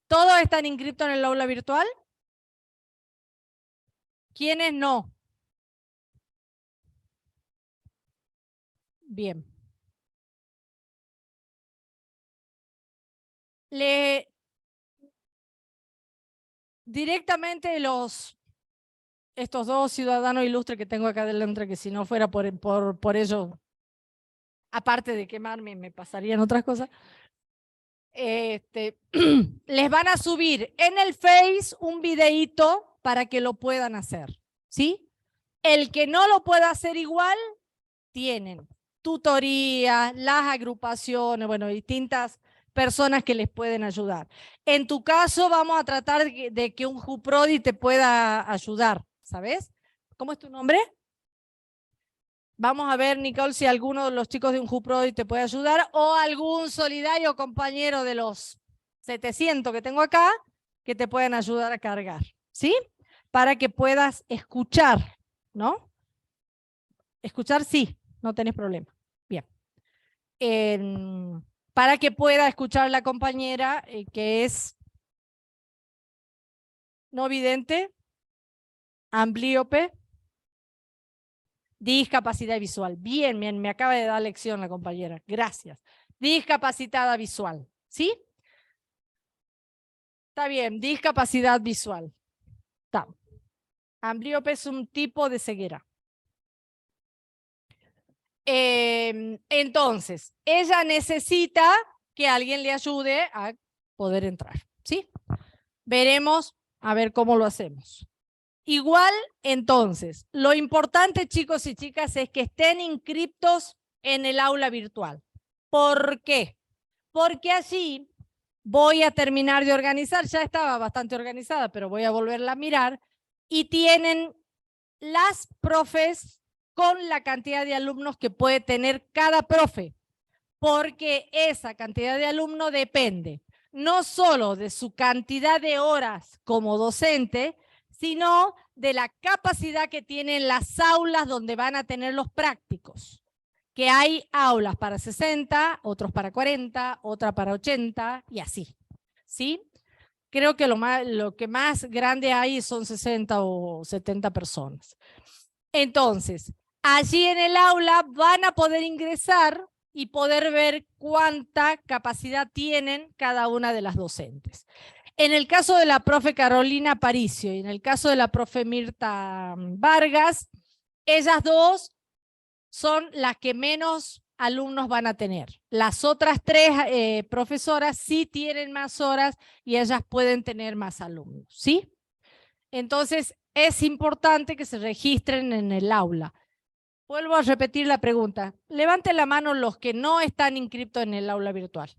¿Todos están inscritos en el aula virtual? ¿Quiénes no? Bien. Directamente estos dos ciudadanos ilustres que tengo acá delante, que si no fuera por ellos, aparte de quemarme, me pasarían otras cosas, les van a subir en el Face un videíto para que lo puedan hacer, ¿sí? El que no lo pueda hacer igual, tienen tutorías, las agrupaciones, bueno, distintas personas que les pueden ayudar. En tu caso, vamos a tratar de que un JUPRODI te pueda ayudar, ¿sabes? ¿Cómo es tu nombre? Vamos a ver, Nicole, si alguno de los chicos de un JUPRODI te puede ayudar o algún solidario compañero de los 700 que tengo acá que te pueden ayudar a cargar, ¿sí? Para que puedas escuchar, ¿no? Escuchar sí, no tenés problema. Bien. Para que pueda escuchar la compañera que es no vidente, amblíope, discapacidad visual. Bien, bien, me acaba de dar lección la compañera. Gracias. Discapacitada visual. ¿Sí? Está bien, discapacidad visual. Está. Amblíope es un tipo de ceguera. Entonces, ella necesita que alguien le ayude a poder entrar. ¿Sí? Veremos a ver cómo lo hacemos. Igual, entonces, lo importante, chicos y chicas, es que estén inscriptos en el aula virtual. ¿Por qué? Porque así voy a terminar de organizar, ya estaba bastante organizada, pero voy a volverla a mirar, y tienen las profes con la cantidad de alumnos que puede tener cada profe, porque esa cantidad de alumnos depende no solo de su cantidad de horas como docente, sino de la capacidad que tienen las aulas donde van a tener los prácticos. Que hay aulas para 60, otros para 40, otra para 80 y así. ¿Sí? Creo que lo que más grande hay son 60 o 70 personas. Entonces, allí en el aula van a poder ingresar y poder ver cuánta capacidad tienen cada una de las docentes. En el caso de la profe Carolina Aparicio y en el caso de la profe Mirta Vargas, ellas dos son las que menos alumnos van a tener. Las otras tres profesoras sí tienen más horas y ellas pueden tener más alumnos, ¿sí? Entonces, es importante que se registren en el aula. Vuelvo a repetir la pregunta. Levanten la mano los que no están inscritos en el aula virtual.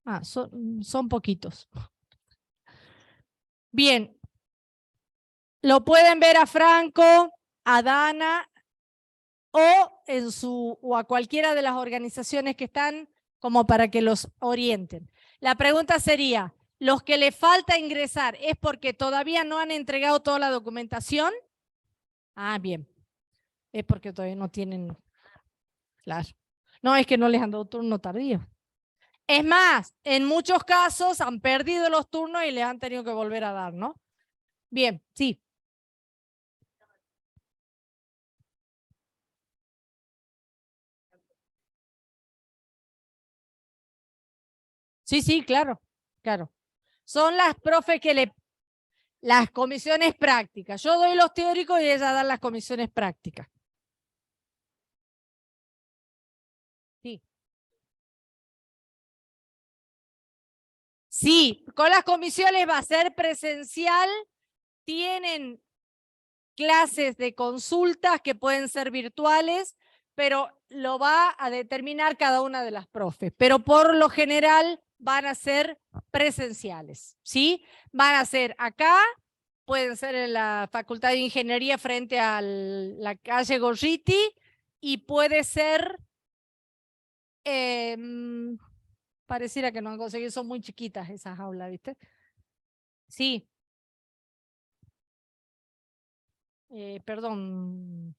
Ah, son poquitos. Bien. Lo pueden ver a Franco, a Dana o a cualquiera de las organizaciones que están como para que los orienten. La pregunta sería, ¿los que le falta ingresar es porque todavía no han entregado toda la documentación? Ah, bien. Es porque todavía no tienen... Claro. No, es que no les han dado turno tardío. Es más, en muchos casos han perdido los turnos y les han tenido que volver a dar, ¿no? Bien, sí. Sí, claro, claro. Son las profes que las comisiones prácticas. Yo doy los teóricos y ellas dan las comisiones prácticas. Sí. Sí, con las comisiones va a ser presencial. Tienen clases de consultas que pueden ser virtuales, pero lo va a determinar cada una de las profes. Pero por lo general van a ser presenciales, ¿sí? Van a ser acá, pueden ser en la Facultad de Ingeniería frente a la calle Gorriti y puede ser, pareciera que no han conseguido, son muy chiquitas esas aulas, ¿viste? Sí. Perdón.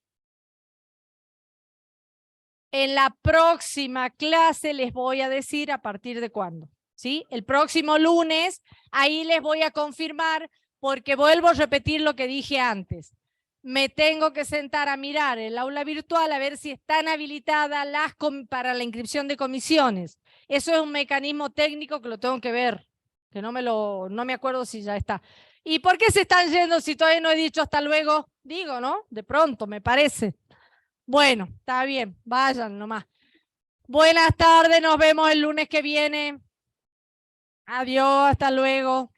En la próxima clase les voy a decir a partir de cuándo, ¿sí? El próximo lunes, ahí les voy a confirmar, porque vuelvo a repetir lo que dije antes. Me tengo que sentar a mirar el aula virtual a ver si están habilitadas para la inscripción de comisiones. Eso es un mecanismo técnico que lo tengo que ver, que no me acuerdo si ya está. ¿Y por qué se están yendo si todavía no he dicho hasta luego? Digo, ¿no? De pronto, me parece. Bueno, está bien, vayan nomás. Buenas tardes, nos vemos el lunes que viene. Adiós, hasta luego.